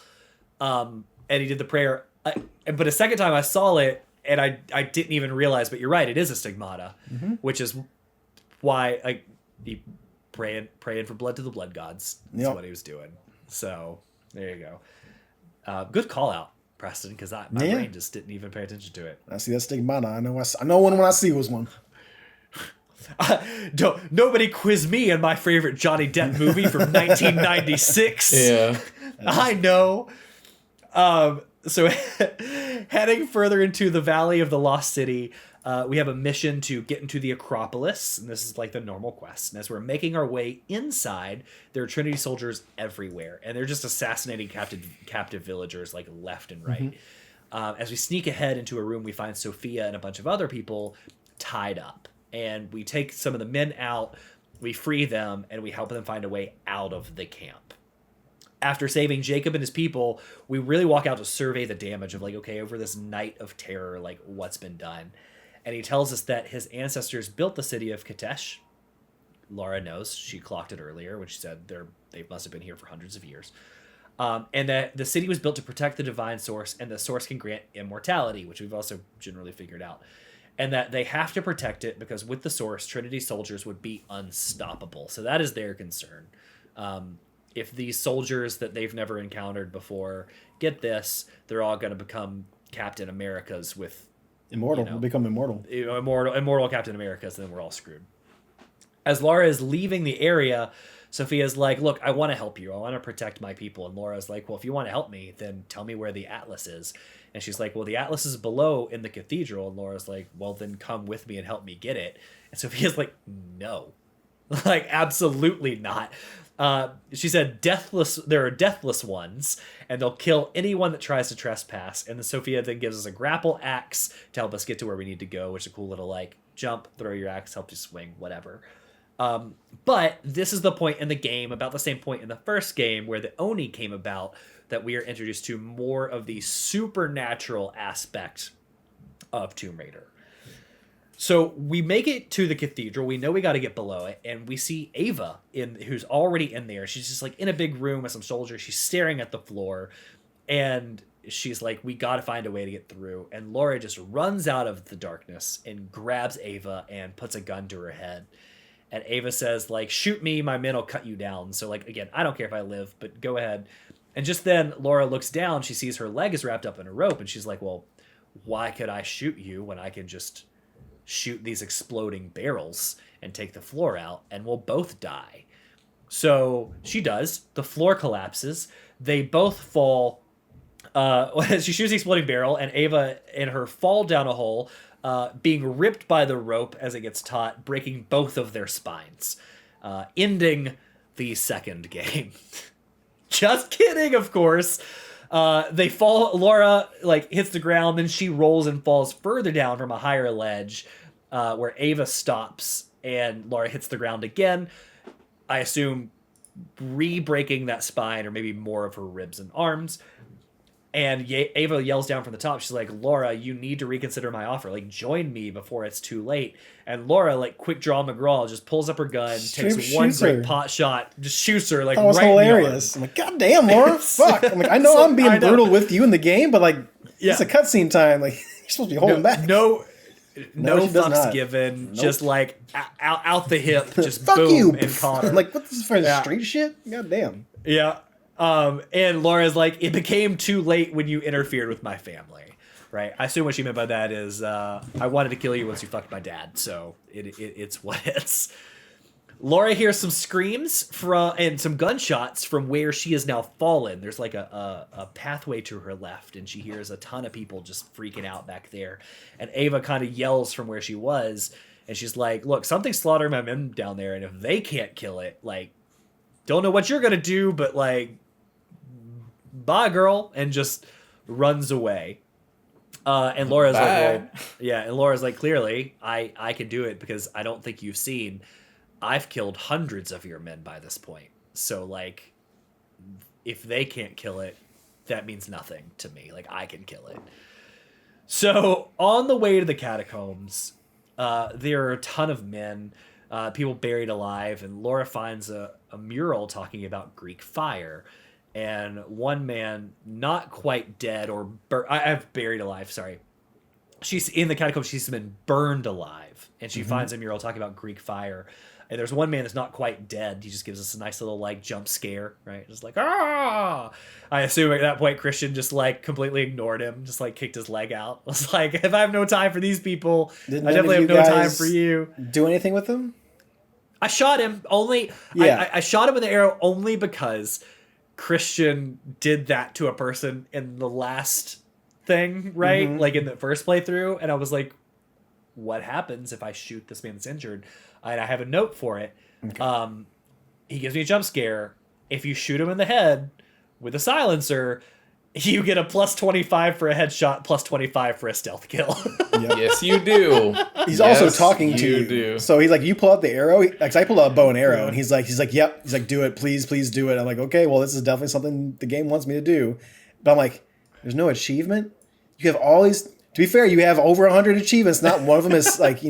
And he did the prayer. But a second time I saw it, and I didn't even realize. But you're right, it is a stigmata, which is why he praying for blood to the blood gods. That's what he was doing. So there you go. Good call out. Preston, because my brain just didn't even pay attention to it. I see that stigmata. I know one when I see was one. Nobody quiz me on my favorite Johnny Depp movie from 1996. Yeah. I know. So heading further into the Valley of the Lost City, we have a mission to get into the Acropolis, and this is like the normal quest. And as we're making our way inside, there are Trinity soldiers everywhere, and they're just assassinating captive villagers like left and right. As we sneak ahead into a room, we find Sophia and a bunch of other people tied up, and we take some of the men out, we free them, and we help them find a way out of the camp. After saving Jacob and his people, we really walk out to survey the damage of like, okay, over this night of terror, like what's been done. And he tells us that his ancestors built the city of Katesh. Laura knows. She clocked it earlier when she said they must have been here for hundreds of years. And that the city was built to protect the divine source, and the source can grant immortality, which we've also generally figured out. And that they have to protect it because with the source, Trinity soldiers would be unstoppable. So that is their concern. If these soldiers that they've never encountered before get this, they're all going to become Captain Americas with... Immortal. We'll become immortal. Immortal Captain Americas, and then we're all screwed. As Laura is leaving the area, Sophia's like, look, I want to help you. I want to protect my people. And Laura's like, well, if you want to help me, then tell me where the Atlas is. And she's like, well, the Atlas is below in the cathedral. And Laura's like, well, then come with me and help me get it. And Sophia's like, no. Like, absolutely not. She said, there are deathless ones, and they'll kill anyone that tries to trespass. And then Sophia then gives us a grapple axe to help us get to where we need to go, which is a cool little, like, jump, throw your axe, help you swing, whatever. But this is the point in the game, about the same point in the first game, where the Oni came about, that we are introduced to more of the supernatural aspect of Tomb Raider. So we make it to the cathedral. We know we got to get below it, and we see Ava who's already in there. She's just like in a big room with some soldiers. She's staring at the floor, and she's like, we got to find a way to get through. And Laura just runs out of the darkness and grabs Ava and puts a gun to her head. And Ava says, like, shoot me, my men will cut you down. So, like, again, I don't care if I live, but go ahead. And just then Laura looks down. She sees her leg is wrapped up in a rope, and she's like, well, why could I shoot you when I can just shoot these exploding barrels and take the floor out, and we'll both die? So she does. The floor collapses. They both fall. She shoots the exploding barrel, and Ava and her fall down a hole, being ripped by the rope as it gets taut, breaking both of their spines, ending the second game. Just kidding, of course. They fall. Laura like hits the ground, then she rolls and falls further down from a higher ledge, where Ava stops and Laura hits the ground again. I assume re-breaking that spine, or maybe more of her ribs and arms. And Ava yells down from the top. She's like, Laura, you need to reconsider my offer. Like, join me before it's too late. And Laura, like, quick draw McGraw, just pulls up her gun, takes one great pot shot, just shoots her, like, that was right hilarious. I'm like, God damn, Laura, fuck. I'm like, I know I'm being brutal with you in the game, but, like, it's a cutscene time. Like, you're supposed to be holding back. No No, fucks given. Nope. Just, like, out the hip, just fuck boom, you. and caught her. Like, what this is for street shit? God damn. Yeah. And Laura's like, it became too late when you interfered with my family, right? I assume what she meant by that is, I wanted to kill you once you fucked my dad, so it's what it's. Laura hears some screams and some gunshots from where she is now fallen. There's like a pathway to her left, and she hears a ton of people just freaking out back there. And Ava kind of yells from where she was, and she's like, look, something's slaughtering my men down there, and if they can't kill it, like, don't know what you're gonna do, but, like, bye, girl, and just runs away. And Laura's like, well, yeah, and Laura's like, clearly, I can do it because I don't think you've seen, I've killed hundreds of your men by this point. So, like, if they can't kill it, that means nothing to me. Like, I can kill it. So, on the way to the catacombs, there are a ton of men, people buried alive, and Laura finds a mural talking about Greek fire. And one man, not quite dead, or I have buried alive, sorry. she's in the catacombs. She's been burned alive, and she finds a mural talking about Greek fire. And there's one man that's not quite dead. He just gives us a nice little like jump scare, right? Just like ah. I assume at that point Christian just like completely ignored him, just like kicked his leg out. I was like, if I have no time for these people, Did I none of definitely have you no time guys for you. Do anything with them? I shot him only. Yeah. I shot him with an arrow only because Christian did that to a person in the last thing, right? Like in the first playthrough, and I was like, "What happens if I shoot this man that's injured?" And I have a note for it. Okay. He gives me a jump scare. If you shoot him in the head with a silencer, you get a plus 25 for a headshot, plus 25 for a stealth kill. Yep. Yes, you do. He's Yes, also talking to you. do. So he's like, you pull out the arrow. Like, I pulled out a bow and arrow, and he's like, yep. He's like, do it, please do it. I'm like, okay, well, this is definitely something the game wants me to do. But I'm like, there's no achievement. You have all these. To be fair, you have over 100 achievements. Not one of them is like,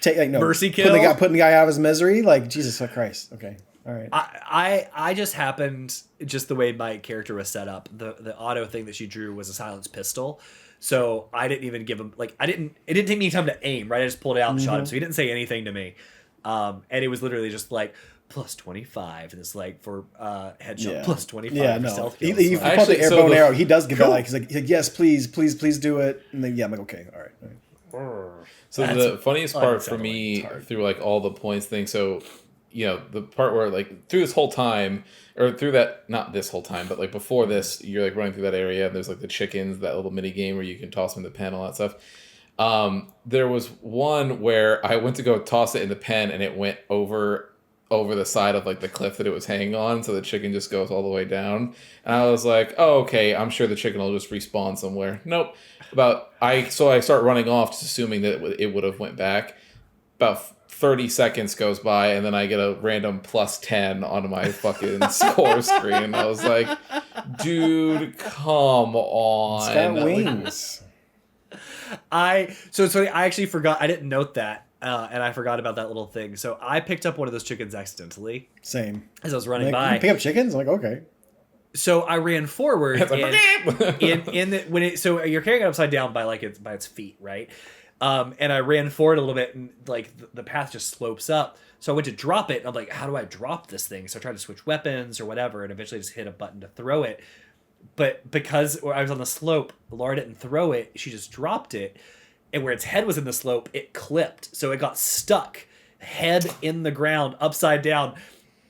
Mercy kill. Putting the guy out of his misery. Like, Jesus Christ. Okay. All right. I just happened, just the way my character was set up, the auto thing that she drew was a silenced pistol. So I didn't even give him, like, it didn't take me any time to aim, right? I just pulled it out and shot him. So he didn't say anything to me. And it was literally just like, plus 25. And it's like for headshot, plus 25 for stealth kills. He pulled out the bow and arrow. He does give that, like, he's like, yes, please do it. And then, I'm like, okay, all right. So the funniest part for me through like all the points thing, so the part where like through this whole time, or through that, not this whole time, but like before this, you're like running through that area and there's like the chickens, that little mini game where you can toss them in the pen, all that stuff. There was one where I went to go toss it in the pen and it went over the side of like the cliff that it was hanging on, so the chicken just goes all the way down. And I was like, oh, okay, I'm sure the chicken will just respawn somewhere. Nope. So I start running off, just assuming that it would have went back. About 30 seconds goes by, and then I get a random plus 10 on my fucking score screen. I was like, dude, come on. It's got wings. So it's funny, I actually forgot, I didn't note that. And I forgot about that little thing. So I picked up one of those chickens accidentally. Same. As I was running like, by. You pick up chickens? I'm like, okay. So I ran forward, so you're carrying it upside down by its feet, right? And I ran forward a little bit, and like the path just slopes up. So I went to drop it, and I'm like, how do I drop this thing? So I tried to switch weapons or whatever, and eventually just hit a button to throw it. But because I was on the slope, Laura didn't throw it; she just dropped it. And where its head was in the slope, it clipped. So it got stuck, head in the ground, upside down.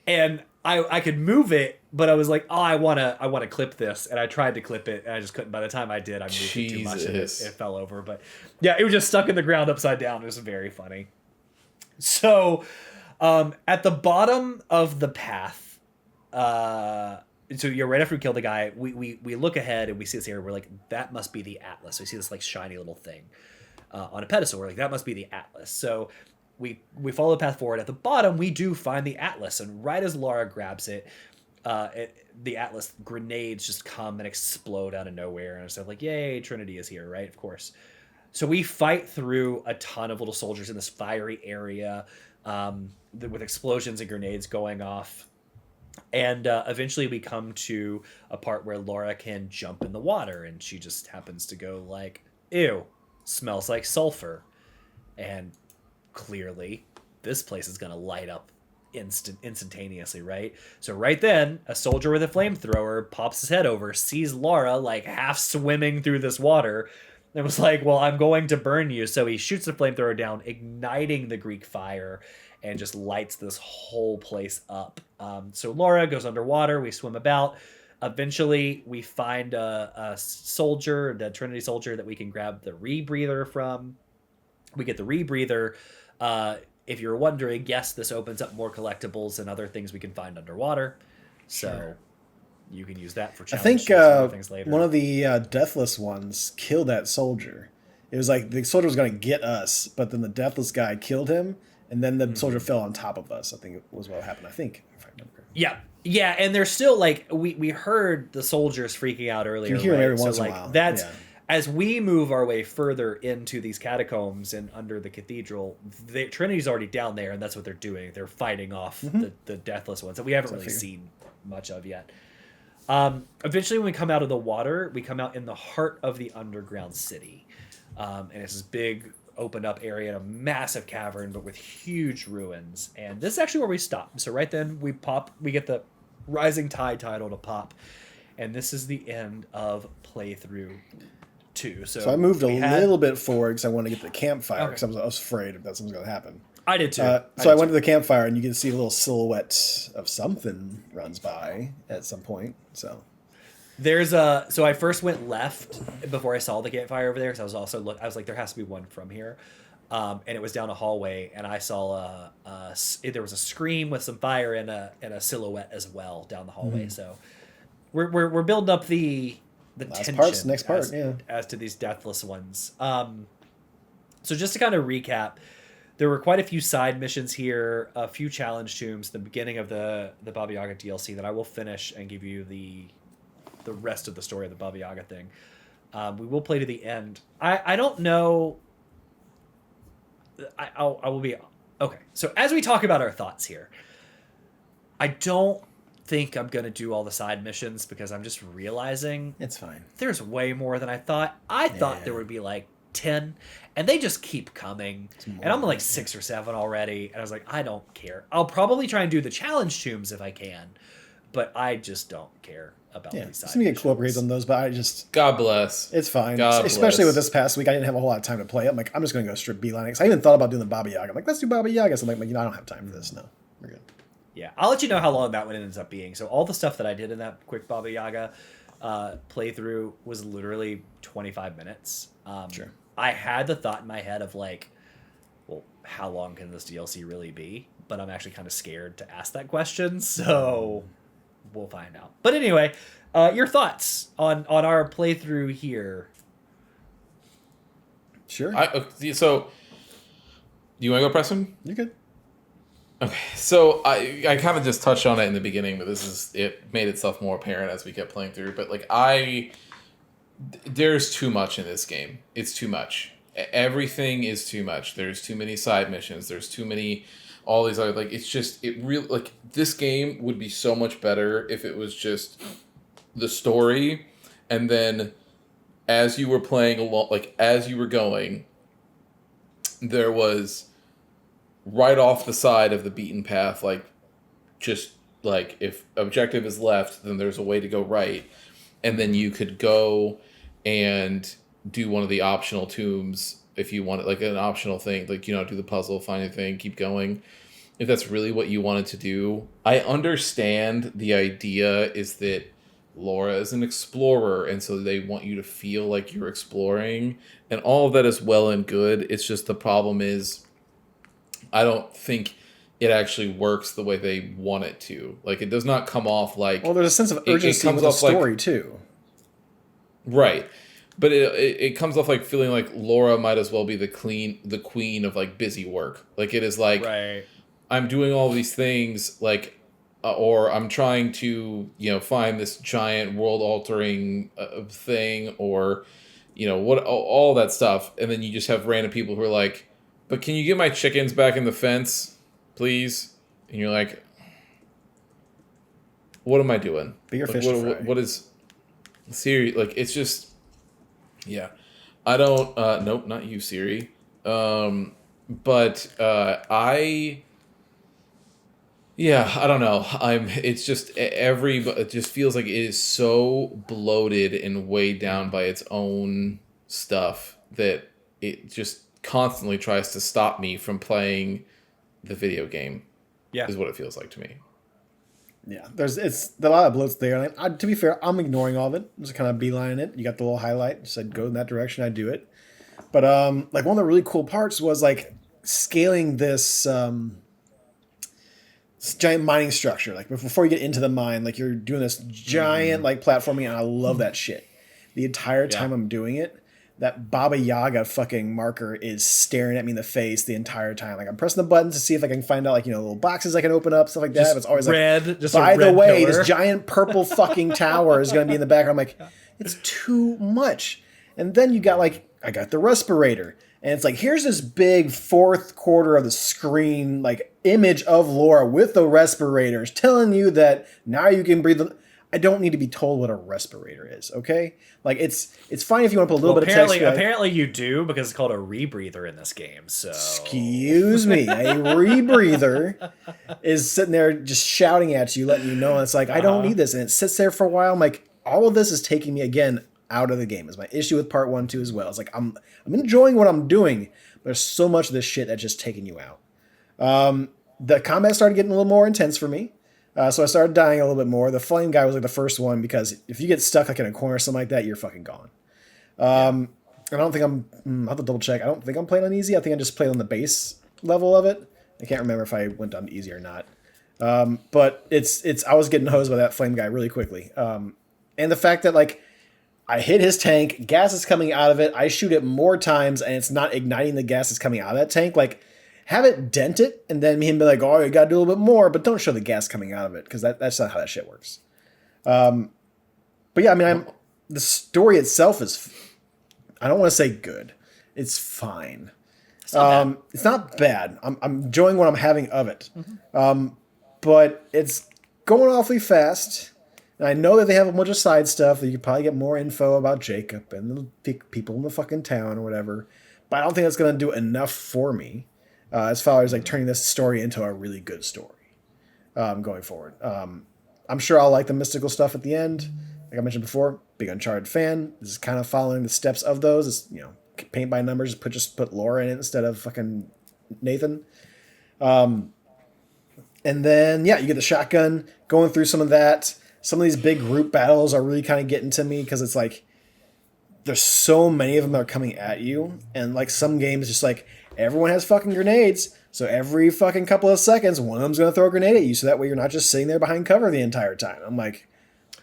And I could move it, but I was like, oh, I wanna clip this. And I tried to clip it, and I just couldn't. By the time I did, I moved it too much, and it fell over. But yeah, it was just stuck in the ground upside down. It was very funny. So at the bottom of the path, so you're right after we kill the guy, we look ahead and we see this area. We're like, that must be the Atlas. We see this like shiny little thing on a pedestal. We're like, that must be the Atlas. So we follow the path forward. At the bottom, we do find the Atlas, and right as Laura grabs it, the Atlas grenades just come and explode out of nowhere, and it's like, yay, Trinity is here, right? Of course. So we fight through a ton of little soldiers in this fiery area with explosions and grenades going off. And eventually we come to a part where Laura can jump in the water, and she just happens to go like, ew, smells like sulfur. And clearly this place is going to light up instantaneously, right? So right then, a soldier with a flamethrower pops his head over, sees Laura like half swimming through this water, and was like, well, I'm going to burn you. So he shoots the flamethrower down, igniting the Greek fire, and just lights this whole place up. So Laura goes underwater. We swim about. Eventually, we find a soldier, the Trinity soldier, that we can grab the rebreather from. We get the rebreather. If you're wondering, yes, this opens up more collectibles and other things we can find underwater. So you can use that for challenges and other things later. One of the Deathless ones killed that soldier. It was like the soldier was going to get us, but then the Deathless guy killed him, and then the soldier fell on top of us. I think it was what happened. I think, if I remember. Yeah, and they're still like we heard the soldiers freaking out earlier. You hear them every once in a like while. That's as we move our way further into these catacombs and under the cathedral. Trinity's already down there, and that's what they're doing. They're fighting off the Deathless ones that we haven't really seen much of yet. Eventually, when we come out of the water, we come out in the heart of the underground city. And it's this big opened up area in a massive cavern, but with huge ruins. And this is actually where we stop. So right then we get the Rising Tide title to pop. And this is the end of playthrough 2. So I moved a little bit forward because I wanted to get to the campfire because I was afraid that something was going to happen. I did too. So I went to the campfire, and you can see a little silhouette of something runs by at some point. So so I first went left before I saw the campfire over there because I was also I was like, there has to be one from here, and it was down a hallway, and I saw there was a scream with some fire and a silhouette as well down the hallway. So we're building up the tension next part, as to these deathless ones. So just to kind of recap, there were quite a few side missions here, a few challenge tombs, the beginning of the Baba Yaga DLC that I will finish and give you the rest of the story of the Baba Yaga thing. We will play to the end. I don't know. I will be okay. So as we talk about our thoughts here, I don't think I'm gonna do all the side missions because I'm just realizing it's fine. There's way more than I thought. I thought there would be like 10, and they just keep coming. And I'm like 6 or 7 already, and I was like, I don't care. I'll probably try and do the challenge tombs if I can, but I just don't care about these side missions. Get cool upgrades on those, but I just God bless. It's fine. God Especially bless. with this past week, I didn't have a whole lot of time to play it. I'm like, I'm just gonna go straight beeline it. I even thought about doing the Baba Yaga. I'm like, let's do Baba Yaga. So I'm like, I don't have time for this. No, we're good. Yeah, I'll let you know how long that one ends up being. So all the stuff that I did in that quick Baba Yaga playthrough was literally 25 minutes. Sure. I had the thought in my head of like, well, how long can this DLC really be? But I'm actually kind of scared to ask that question, so we'll find out. But anyway, your thoughts on our playthrough here? Sure. So, do you want to go, Preston? You're good. Okay, so I kind of just touched on it in the beginning, but it made itself more apparent as we kept playing through. But like there's too much in this game. It's too much. Everything is too much. There's too many side missions. There's too many, all these other, like, it really, like, this game would be so much better if it was just the story, and then as you were playing along, like, as you were going, there was right off the side of the beaten path, like, just, like, if objective is left, then there's a way to go right, and then you could go and do one of the optional tombs if you want it, like an optional thing, like, do the puzzle, find a thing, keep going. If that's really what you wanted to do. I understand the idea is that Laura is an explorer, and so they want you to feel like you're exploring, and all of that is well and good. It's just the problem is I don't think it actually works the way they want it to. Like, it does not come off like... Well, there's a sense of urgency with the story, too. Right. But it comes off like feeling like Laura might as well be the queen of, like, busy work. Like, it is like, right. I'm doing all these things, like, or I'm trying to, find this giant world-altering thing, or, what, all that stuff. And then you just have random people who are like, but can you get my chickens back in the fence, please? And you're like, what am I doing? Bigger like, fish to fry. What is... Siri, like, it's just... Yeah. I don't... nope, not you, Siri. But yeah, I don't know. It's just it just feels like it is so bloated and weighed down by its own stuff that it just constantly tries to stop me from playing the video game. Yeah. Is what it feels like to me. Yeah, it's a lot of bloats there. And to be fair, I'm ignoring all of it. I'm just kind of beelining it. You got the little highlight. Just said go in that direction. I do it. But like, one of the really cool parts was like scaling this giant mining structure. Like, before you get into the mine, like, you're doing this giant like platforming, and I love that shit. The entire time I'm doing it, that Baba Yaga fucking marker is staring at me in the face the entire time. Like, I'm pressing the buttons to see if I can find out, like, little boxes I can open up, stuff like that. But it's always red, like, just by a the red way, pillar. this giant purple fucking tower is going to be in the background. I'm like, it's too much. And then you got, like, I got the respirator. And it's like, here's this big fourth quarter of the screen, like, image of Laura with the respirators telling you that now you can breathe. I don't need to be told what a respirator is, okay? Like, it's fine if you want to put a little bit of text. Apparently you do, because it's called a rebreather in this game, so... Excuse me. A rebreather is sitting there just shouting at you, letting you know, and it's like, I don't need this. And it sits there for a while. I'm like, all of this is taking me, again, out of the game. Is my issue with part 1, 2 as well. It's like, I'm enjoying what I'm doing, but there's so much of this shit that's just taking you out. The combat started getting a little more intense for me. So I started dying a little bit more. The flame guy was like the first one, because if you get stuck like in a corner or something like that, you're fucking gone. I don't think I'll have to double check. I don't think I'm playing on easy. I think I just played on the base level of it. I can't remember if I went on easy or not. But I was getting hosed by that flame guy really quickly. And the fact that like I hit his tank, gas is coming out of it. I shoot it more times and it's not igniting the gas that's coming out of that tank. Like, have it dent it, and then him be like, oh, you gotta do a little bit more, but don't show the gas coming out of it, because that's not how that shit works. But yeah, I mean, the story itself is, I don't want to say good. It's fine. It's not bad. I'm enjoying what I'm having of it. But it's going awfully fast. And I know that they have a bunch of side stuff that you could probably get more info about Jacob and the people in the fucking town or whatever. But I don't think that's going to do enough for me. As far as like turning this story into a really good story going forward. I'm sure I'll like the mystical stuff at the end. Like I mentioned before, big Uncharted fan. This is kind of following the steps of those. It's, paint by numbers. Just put Laura in it instead of fucking Nathan. And then, yeah, you get the shotgun, going through some of that. Some of these big group battles are really kind of getting to me, because it's like there's so many of them that are coming at you. And like some games just like, everyone has fucking grenades, so every fucking couple of seconds, one of them's going to throw a grenade at you, so that way you're not just sitting there behind cover the entire time. I'm like,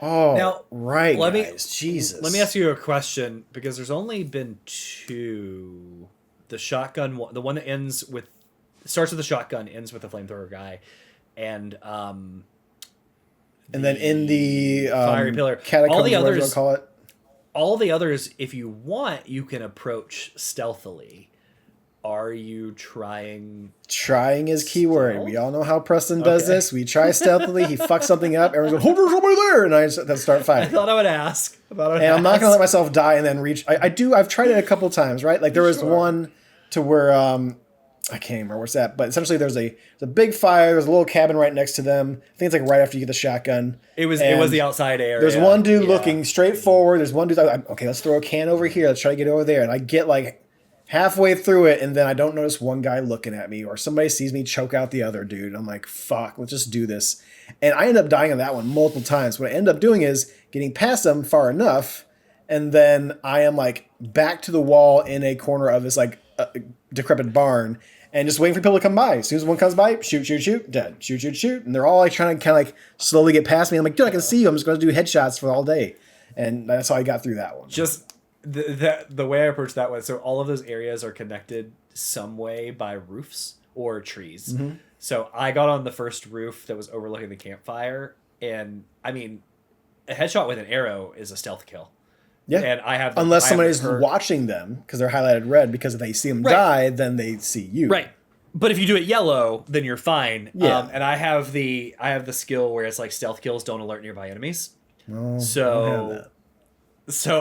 oh, now, right, Jesus. Let me ask you a question, because there's only been 2. The shotgun, the one that starts with the shotgun, ends with the flamethrower guy, and then in the fiery pillar, catacombs, all the others, call it. All the others, if you want, you can approach stealthily. Are you trying? Trying is keyword. Stealth? We all know how Preston does this. We try stealthily. He fucks something up. Everyone's going, "Oh, there's somebody there!" And I just start fighting. I thought I would ask. I'm not gonna let myself die and then reach. I've tried it a couple times, right? Like there was one to where I can't remember what's that, but essentially there's a big fire. There's a little cabin right next to them. I think it's like right after you get the shotgun. It was the outside area. There's one dude looking straight forward. There's one dude like, okay, let's throw a can over here. Let's try to get over there. And I get like halfway through it, and then I don't notice one guy looking at me, or somebody sees me choke out the other dude. I'm like, fuck, let's just do this. And I end up dying on that one multiple times. What I end up doing is getting past them far enough, and then I am like back to the wall in a corner of this like decrepit barn, and just waiting for people to come by. As soon as one comes by, shoot, shoot, shoot, dead. Shoot, shoot, shoot. And they're all like trying to kind of like slowly get past me. I'm like, dude, I can see you. I'm just going to do headshots for all day. And that's how I got through that one. Just the way I approached that one. So all of those areas are connected some way by roofs or trees. Mm-hmm. So I got on the first roof that was overlooking the campfire. And I mean, a headshot with an arrow is a stealth kill. Yeah, and I have unless somebody's watching them because they're highlighted red, because if they see them die, then they see you. Right. But if you do it yellow, then you're fine. Yeah. And I have the skill where it's like stealth kills don't alert nearby enemies. Oh, So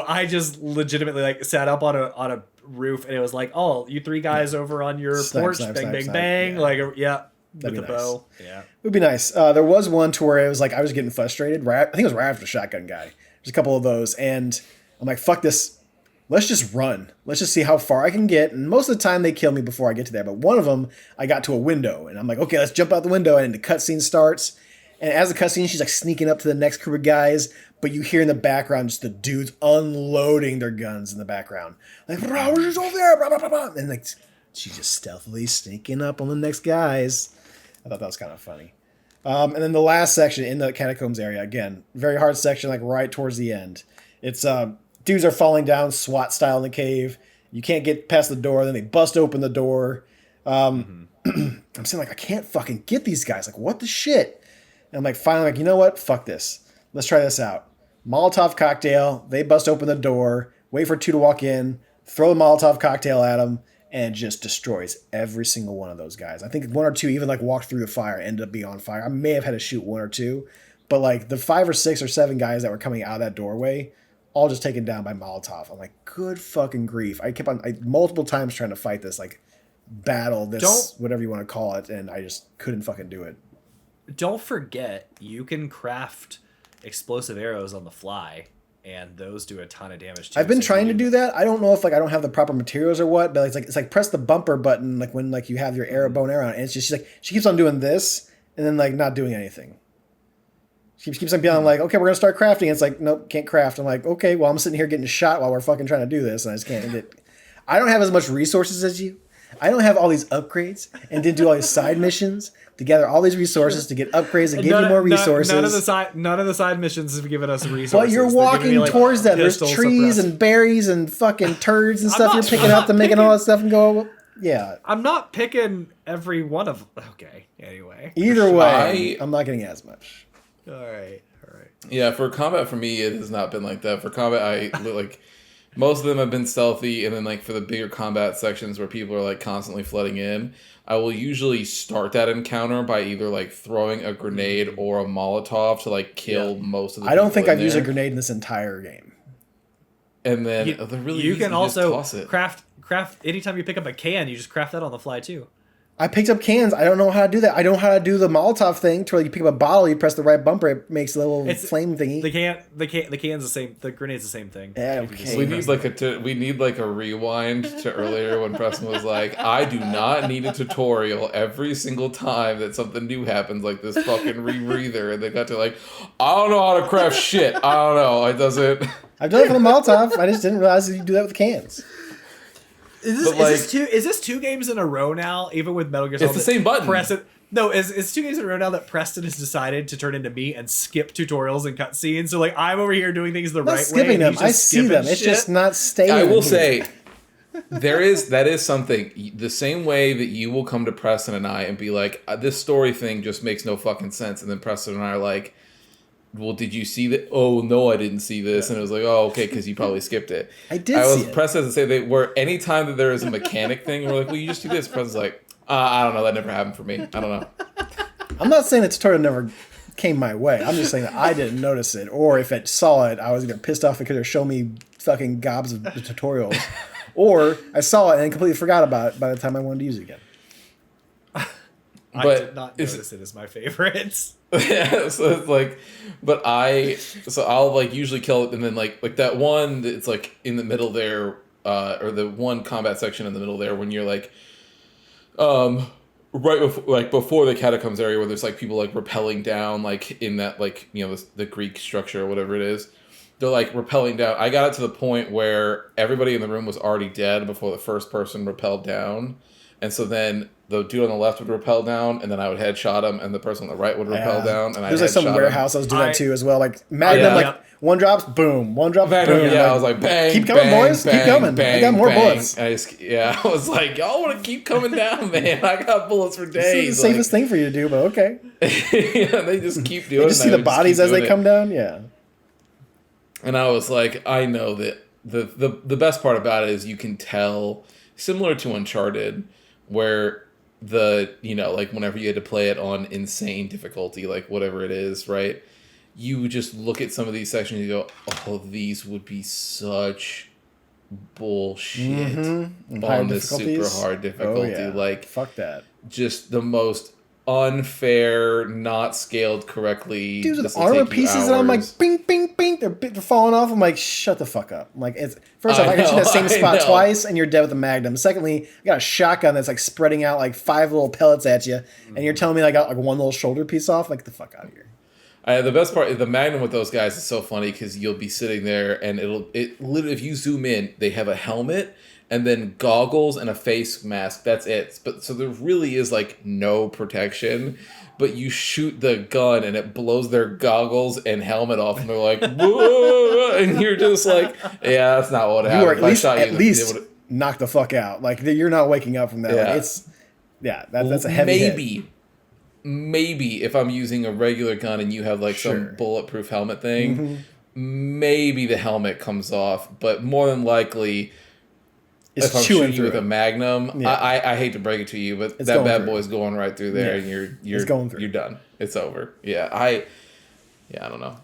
I just legitimately like sat up on a roof, and it was like, oh, you 3 guys over on your porch, bang. Yeah. Like, yeah, with the bow. Yeah, it would be nice. There was one to where it was like I was getting frustrated. I think it was right after the shotgun guy. There's a couple of those, and I'm like, fuck this. Let's just run. Let's just see how far I can get. And most of the time they kill me before I get to there. But one of them, I got to a window, and I'm like, okay, let's jump out the window. And the cutscene starts. And as the cutscene, she's like sneaking up to the next group of guys. But you hear in the background just the dudes unloading their guns in the background. Like, bro, we're just over there. Blah, blah, blah, blah. And like, she's just stealthily sneaking up on the next guys. I thought that was kind of funny. And then the last section in the catacombs area, again, very hard section, like right towards the end. It's dudes are falling down SWAT style in the cave. You can't get past the door. Then they bust open the door. I'm saying like, I can't fucking get these guys. Like, what the shit? And I'm like, finally, like, you know what? Fuck this. Let's try this out. Molotov cocktail. They bust open the door. Wait for 2 to walk in. Throw the Molotov cocktail at them. And just destroys every single one of those guys. I think 1 or 2 even like walked through the fire, ended up being on fire. I may have had to shoot 1 or 2. But like the 5 or 6 or 7 guys that were coming out of that doorway, all just taken down by Molotov. I'm like, good fucking grief. I kept on multiple times trying to fight this like battle, this whatever you want to call it, and I just couldn't fucking do it. Don't forget, you can craft explosive arrows on the fly, and those do a ton of damage too. I've been trying to do that. I don't know if like I don't have the proper materials or what, but it's like press the bumper button like when like you have your arrow bow and arrow, and it's just she keeps on doing this and then like not doing anything. She keeps on being like, okay, we're gonna start crafting. It's like, nope, can't craft. I'm like, okay, well I'm sitting here getting shot while we're fucking trying to do this, and I just can't get. I don't have as much resources as you. I don't have all these upgrades and didn't do all these side missions to gather all these resources to get upgrades and give you more resources. None of the side missions have given us resources. But you're walking towards them. There's trees and berries and fucking turds and stuff you're picking up to making all that stuff and go. Yeah. I'm not picking every one of. Okay. Anyway. Either way, I'm not getting as much. All right. Yeah, for combat, for me, it has not been like that. For combat, I like most of them have been stealthy, and then like for the bigger combat sections where people are like constantly flooding in, I will usually start that encounter by either like throwing a grenade or a Molotov to like kill most of the. I don't think I've used a grenade in this entire game. And then you can also craft anytime you pick up a can, you just craft that on the fly too. I picked up cans. I don't know how to do that. I don't know how to do the Molotov thing to where you pick up a bottle, you press the right bumper, it makes a little flame thingy. The can's the same. The grenade's the same thing. Yeah, okay. We need like a rewind to earlier when Preston was like, I do not need a tutorial every single time that something new happens, like this fucking rebreather, and they got to like, I don't know how to craft shit. I don't know. It doesn't. I've done it for the Molotov. I just didn't realize that you do that with cans. Is this two games in a row now? Even with Metal Gear Solid, it's the same button. It's 2 games in a row now that Preston has decided to turn into me and skip tutorials and cutscenes. So like I'm over here doing things the right way. Skipping them, I see them. It's just not staying. I will say, that is something. The same way that you will come to Preston and I and be like, this story thing just makes no fucking sense, and then Preston and I are like, well, did you see that? Oh, no, I didn't see this. And it was like, oh, okay, because you probably skipped it. I was pressed to say that where anytime that there is a mechanic thing, we're like, well, you just do this. Preston's like, I don't know. That never happened for me. I don't know. I'm not saying the tutorial never came my way. I'm just saying that I didn't notice it. Or if it saw it, I was getting pissed off because they're showing me fucking gobs of tutorials. Or I saw it and completely forgot about it by the time I wanted to use it again. I did not notice it as my favorites. Yeah, so it's like, but I'll like usually kill it, and then like that one that's like in the middle there, or the one combat section in the middle there when you're like, before the catacombs area where there's like people like rappelling down like in that like the Greek structure or whatever it is. They're like rappelling down. I got it to the point where everybody in the room was already dead before the first person rappelled down, and so then the dude on the left would rappel down, and then I would headshot him, and the person on the right would rappel down, and there's like some warehouse I was doing that too as well. Like Magnum, one drops, boom, one drops, boom. Yeah, I was like, bang, keep coming, bang, boys, bang, keep coming. Bang, I got more bang. bullets. I was like, y'all want to keep coming down, man? I got bullets for days. This is the safest thing for you to do, but okay. Yeah, they just keep doing it. You just see the bodies as they come down, yeah. And I was like, I know that the best part about it is you can tell, similar to Uncharted, where like whenever you had to play it on insane difficulty, like whatever it is, right? You just look at some of these sections and you go, oh, these would be such bullshit on this super hard difficulty. Oh, yeah. Like, fuck that. Just the most unfair, not scaled correctly. Dude, the armor pieces, and I'm like, bing, bing, bing. They're falling off. I'm like, shut the fuck up. I'm like, first off, I got you in the same spot twice, and you're dead with a Magnum. Secondly, I got a shotgun that's like spreading out like 5 little pellets at you, and you're telling me I got like one little shoulder piece off? Like, get the fuck out of here. The best part, the Magnum with those guys is so funny because you'll be sitting there, and it literally, if you zoom in, they have a helmet and then goggles and a face mask. That's it. But so there really is like no protection. But you shoot the gun and it blows their goggles and helmet off, and they're like, whoa! And you're just like, yeah, that's not what happened. You are at least knock the fuck out. Like, you're not waking up from that. Yeah. Like, that's a heavy hit. Maybe if I'm using a regular gun and you have like some bulletproof helmet thing, maybe the helmet comes off, but more than likely, if I'm shooting you with a Magnum, I hate to break it to you, but that bad boy's going right through there, and you're done. It's over. Yeah, Yeah, I don't know.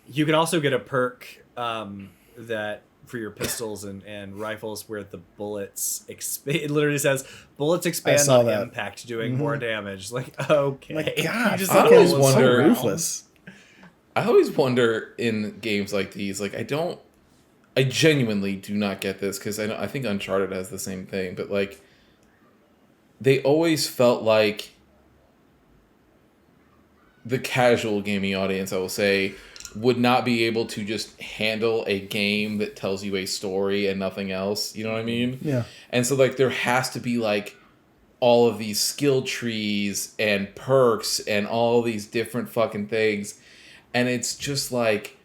You can also get a perk that for your pistols and rifles where the bullets expand. It literally says bullets expand saw on that. impact, doing more damage. Like, okay, Like, God, You just I let always bullets so wonder- around. ruthless. I always wonder in games like these, like I genuinely do not get this because I think Uncharted has the same thing, but like they always felt like the casual gaming audience, I will say, would not be able to just handle a game that tells you a story and nothing else. You know what I mean? Yeah. And so like there has to be like all of these skill trees and perks and all these different fucking things. And it's just like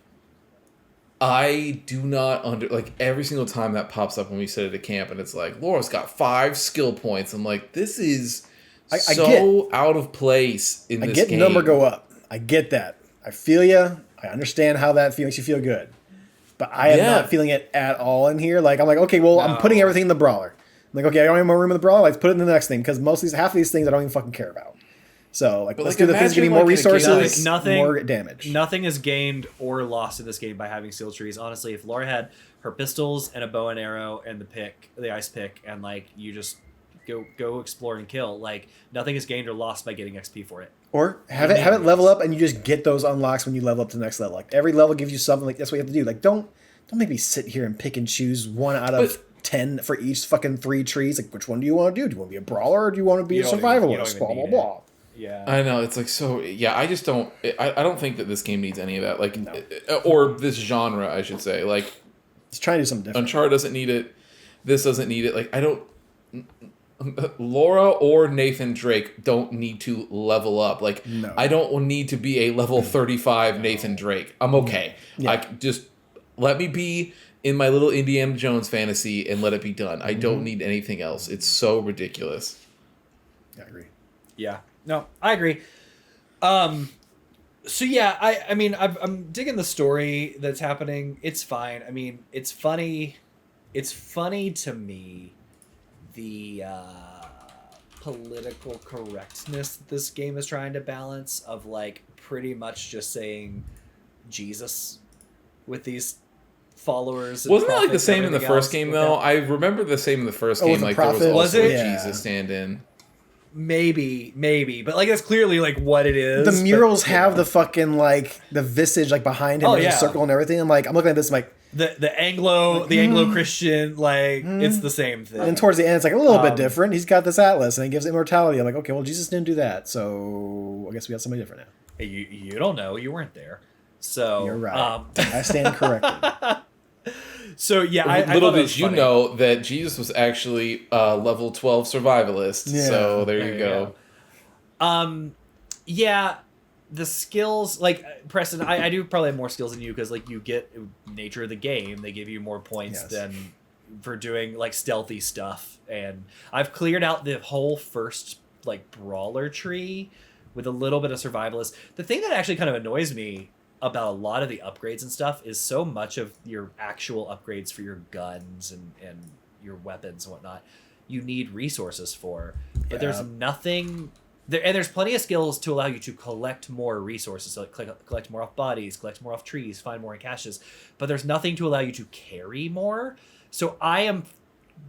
I do not like every single time that pops up when we sit at a camp and it's like Laura's got 5 skill points. I'm like, this is so out of place in this game. Number go up. I get that. I feel you. I understand how that makes you feel good. But I am not feeling it at all in here. Like, I'm like, okay, well, I'm putting everything in the brawler. I'm like, okay, I don't have more room in the brawler. Let's put it in the next thing because half of these things I don't even fucking care about. So, like, let's do the things getting more resources, more damage. Nothing is gained or lost in this game by having skill trees. Honestly, if Laura had her pistols and a bow and arrow and the ice pick, and like you just go explore and kill, like nothing is gained or lost by getting XP for it. Or have it level up and you just get those unlocks when you level up to the next level. Like every level gives you something. Like that's what you have to do. Like don't make me sit here and pick and choose 1 out of 10 for each fucking 3 trees. Like which one do you want to do? Do you want to be a brawler or do you want to be a survivalist? Blah blah blah. Yeah, I know it's like so. Yeah, I just don't. I don't think that this game needs any of that. Like, or this genre, I should say. Like, let's try to do something different. Uncharted doesn't need it. This doesn't need it. Like, I don't. Laura or Nathan Drake don't need to level up. Like, no. I don't need to be a level 35 Nathan Drake. I'm okay. Yeah. Like, just let me be in my little Indiana Jones fantasy and let it be done. I don't need anything else. It's so ridiculous. I agree. Yeah. No, I agree. So yeah, I mean, I'm digging the story that's happening. It's fine. I mean, it's funny. It's funny to me, the political correctness that this game is trying to balance of like pretty much just saying Jesus with these followers. Wasn't that like the same in the first game though? I remember the same in the first game. Like there was also a Jesus stand-in. Maybe, but like that's clearly like what it is. The murals have the fucking like the visage like behind him, there's a circle and everything. I'm looking at this, I'm like the Anglo Christian, like it's the same thing. And towards the end, it's like a little bit different. He's got this atlas and he gives immortality. I'm like, okay, well, Jesus didn't do that, so I guess we got somebody different now. You don't know, you weren't there, so you're right. I stand corrected. So yeah, little did you know that Jesus was actually level 12 survivalist. Yeah. So there you go. Yeah, the skills, like Preston, I do probably have more skills than you because like you get nature of the game. They give you more points than for doing like stealthy stuff, and I've cleared out the whole first like brawler tree with a little bit of survivalist. The thing that actually kind of annoys me about a lot of the upgrades and stuff is so much of your actual upgrades for your guns and your weapons and whatnot you need resources for, but there's nothing there, and there's plenty of skills to allow you to collect more resources, so like collect more off bodies, collect more off trees, find more in caches, but there's nothing to allow you to carry more. So I am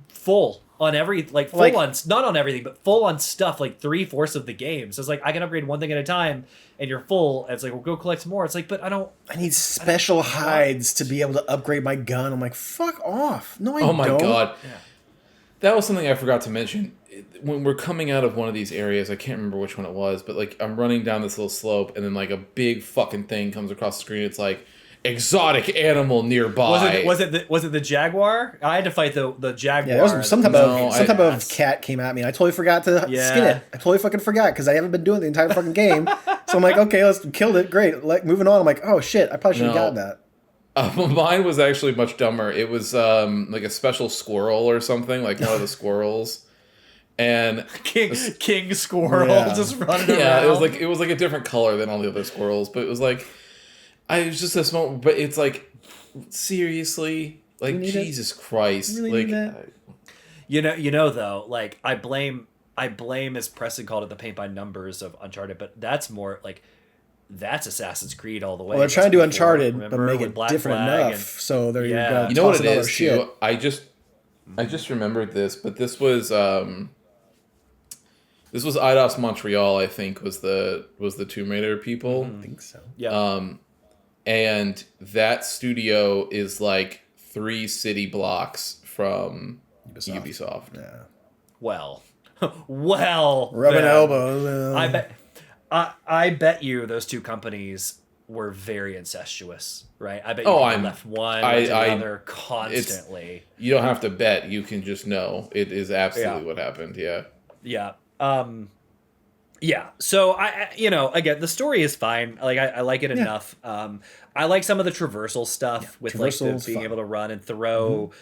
full on every on, not on everything, but full on stuff like 3/4 of the game. So it's like I can upgrade one thing at a time, and you're full. And it's like, well, go collect more. It's like, but I need special hides to be able to upgrade my gun. I'm like, fuck off. No, I don't. Oh my god, that was something I forgot to mention. When we're coming out of one of these areas, I can't remember which one it was, but like I'm running down this little slope, and then like a big fucking thing comes across the screen. It's like, exotic animal nearby. Was it the jaguar? I had to fight the jaguar. Yeah, there was some type of cat came at me. And I totally forgot to skin it. I totally fucking forgot because I haven't been doing it the entire fucking game. So I'm like, okay, let's killed it. Great. Like moving on. I'm like, oh shit, I probably should have gotten that. Mine was actually much dumber. It was like a special squirrel or something, like one of the squirrels. And King Squirrel just running around. Yeah, it was like a different color than all the other squirrels, but it was like I was just this moment, but it's like seriously, like Jesus Christ, really like you know though, like I blame as Preston called it the paint by numbers of Uncharted, but that's more like that's Assassin's Creed all the way. Well, they're trying to do Before, Uncharted, but remember, make with it Black different Flag enough. So they're Yeah. gonna You know what toss it in other is shit. too? I just remembered this, but this was Eidos Montreal, I think, was the Tomb Raider people. I think so. Yeah. And that studio is like 3 city blocks from Ubisoft. Yeah. well, Rubbing then, elbows. I bet you those two companies were very incestuous, right? I bet you left one, went to the other constantly. You don't have to bet; you can just know. It is absolutely what happened. Yeah. Yeah. Yeah. So again, the story is fine. Like I like it enough. I like some of the traversal stuff with like being fun. able to run and throw.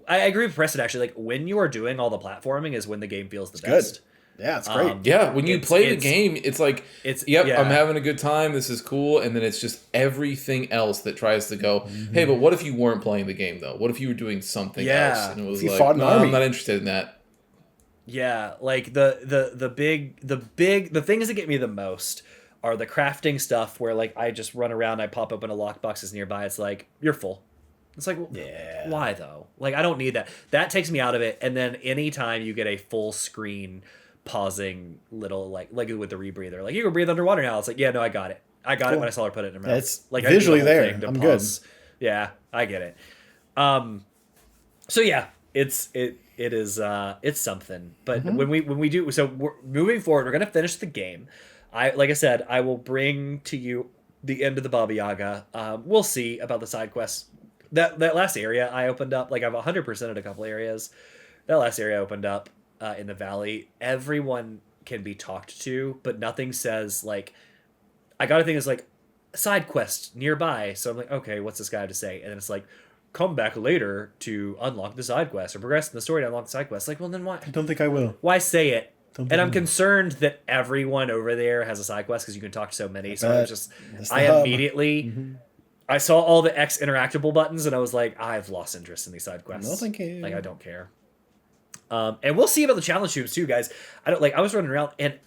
I agree with Preston actually. Like when you are doing all the platforming is when the game feels the best. Yeah, it's great. Yeah, when you play the game, it's like, I'm having a good time. This is cool, and then it's just everything else that tries to go. Hey, but what if you weren't playing the game though? What if you were doing something else? And it was like, no, I'm not interested in that. Yeah, like the things that get me the most are the crafting stuff where like I just run around, I pop open a lockboxes nearby. It's like you're full. It's like, why though? Like I don't need that. That takes me out of it. And then anytime you get a full screen pausing little like with the rebreather, like you can breathe underwater now. It's like, yeah, no, I got it. I got it when I saw her put it in her mouth. It's like visually I do the whole there. thing to I'm pause. Good. Yeah, I get it. So yeah, it is it's something. But when we do, so we're moving forward, we're gonna finish the game. Like I said, I will bring to you the end of the Baba Yaga. We'll see about the side quests. That last area I opened up, like I've 100%ed a couple areas. That last area opened up in the valley. Everyone can be talked to, but nothing says like. I got a thing that's like side quest nearby. So I'm like, okay, what's this guy have to say? And then it's like, come back later to unlock the side quest or progress in the story to unlock the side quest. Like, well, then why? I don't think I will. Why say it? And I'm concerned that everyone over there has a side quest because you can talk to so many. So I was just, immediately, I saw all the X interactable buttons and I was like, I've lost interest in these side quests. No, thank you. Like, I don't care. And we'll see about the challenge tubes too, guys. I was running around and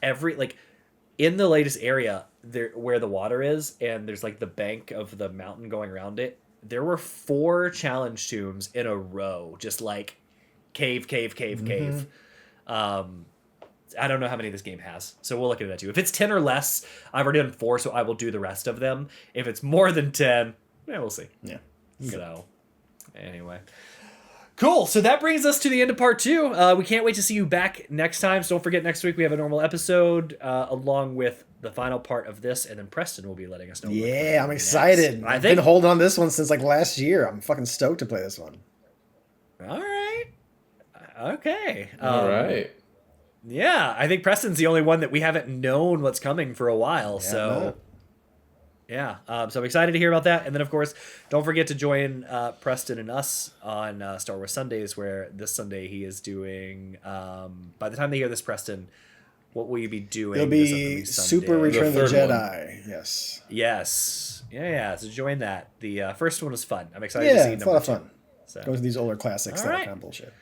in the latest area there where the water is and there's like the bank of the mountain going around it, there were 4 challenge tombs in a row, just like cave. I don't know how many this game has, so we'll look at that too. If it's 10 or less, I've already done 4, so I will do the rest of them. If it's more than 10, we'll see. Yeah. So anyway. Cool. So that brings us to the end of part 2. We can't wait to see you back next time. So don't forget, next week we have a normal episode along with the final part of this, and then Preston will be letting us know. Yeah, I'm excited. I've been holding on to this one since like last year. I'm fucking stoked to play this one. All right. Okay. All right. Yeah, I think Preston's the only one that we haven't known what's coming for a while. Yeah, so. Yeah, so I'm excited to hear about that. And then, of course, don't forget to join Preston and us on Star Wars Sundays, where this Sunday he is doing, by the time they hear this, Preston, what will you be doing? It'll be Super Return of the Jedi. Yes. Yes. Yeah, so join that. The first one was fun. I'm excited to see it's a lot of fun. So. Go to these older classics that are kind of bullshit.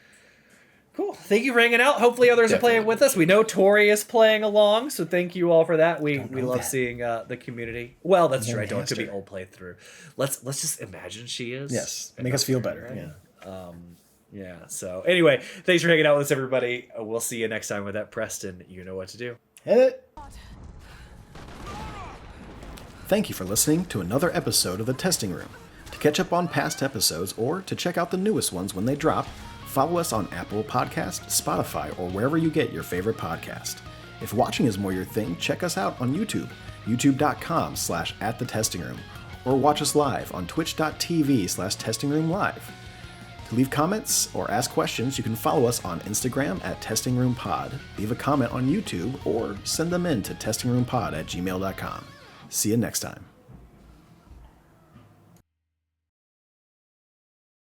Cool. Thank you for hanging out. Hopefully others are playing with us. We know Tori is playing along, so thank you all for that. We love seeing the community. Well, that's true. I don't. It could be old playthrough. Let's just imagine she is. Yes. Make us feel better. Right? Yeah. Yeah. So anyway, thanks for hanging out with us, everybody. We'll see you next time with that. Preston, you know what to do. Hit it. Thank you for listening to another episode of The Testing Room. To catch up on past episodes or to check out the newest ones when they drop, follow us on Apple Podcasts, Spotify, or wherever you get your favorite podcast. If watching is more your thing, check us out on YouTube, youtube.com/@thetestingroom, or watch us live on twitch.tv/testingroomlive. To leave comments or ask questions, you can follow us on Instagram @testingroompod, leave a comment on YouTube, or send them in to testingroompod@gmail.com. See you next time.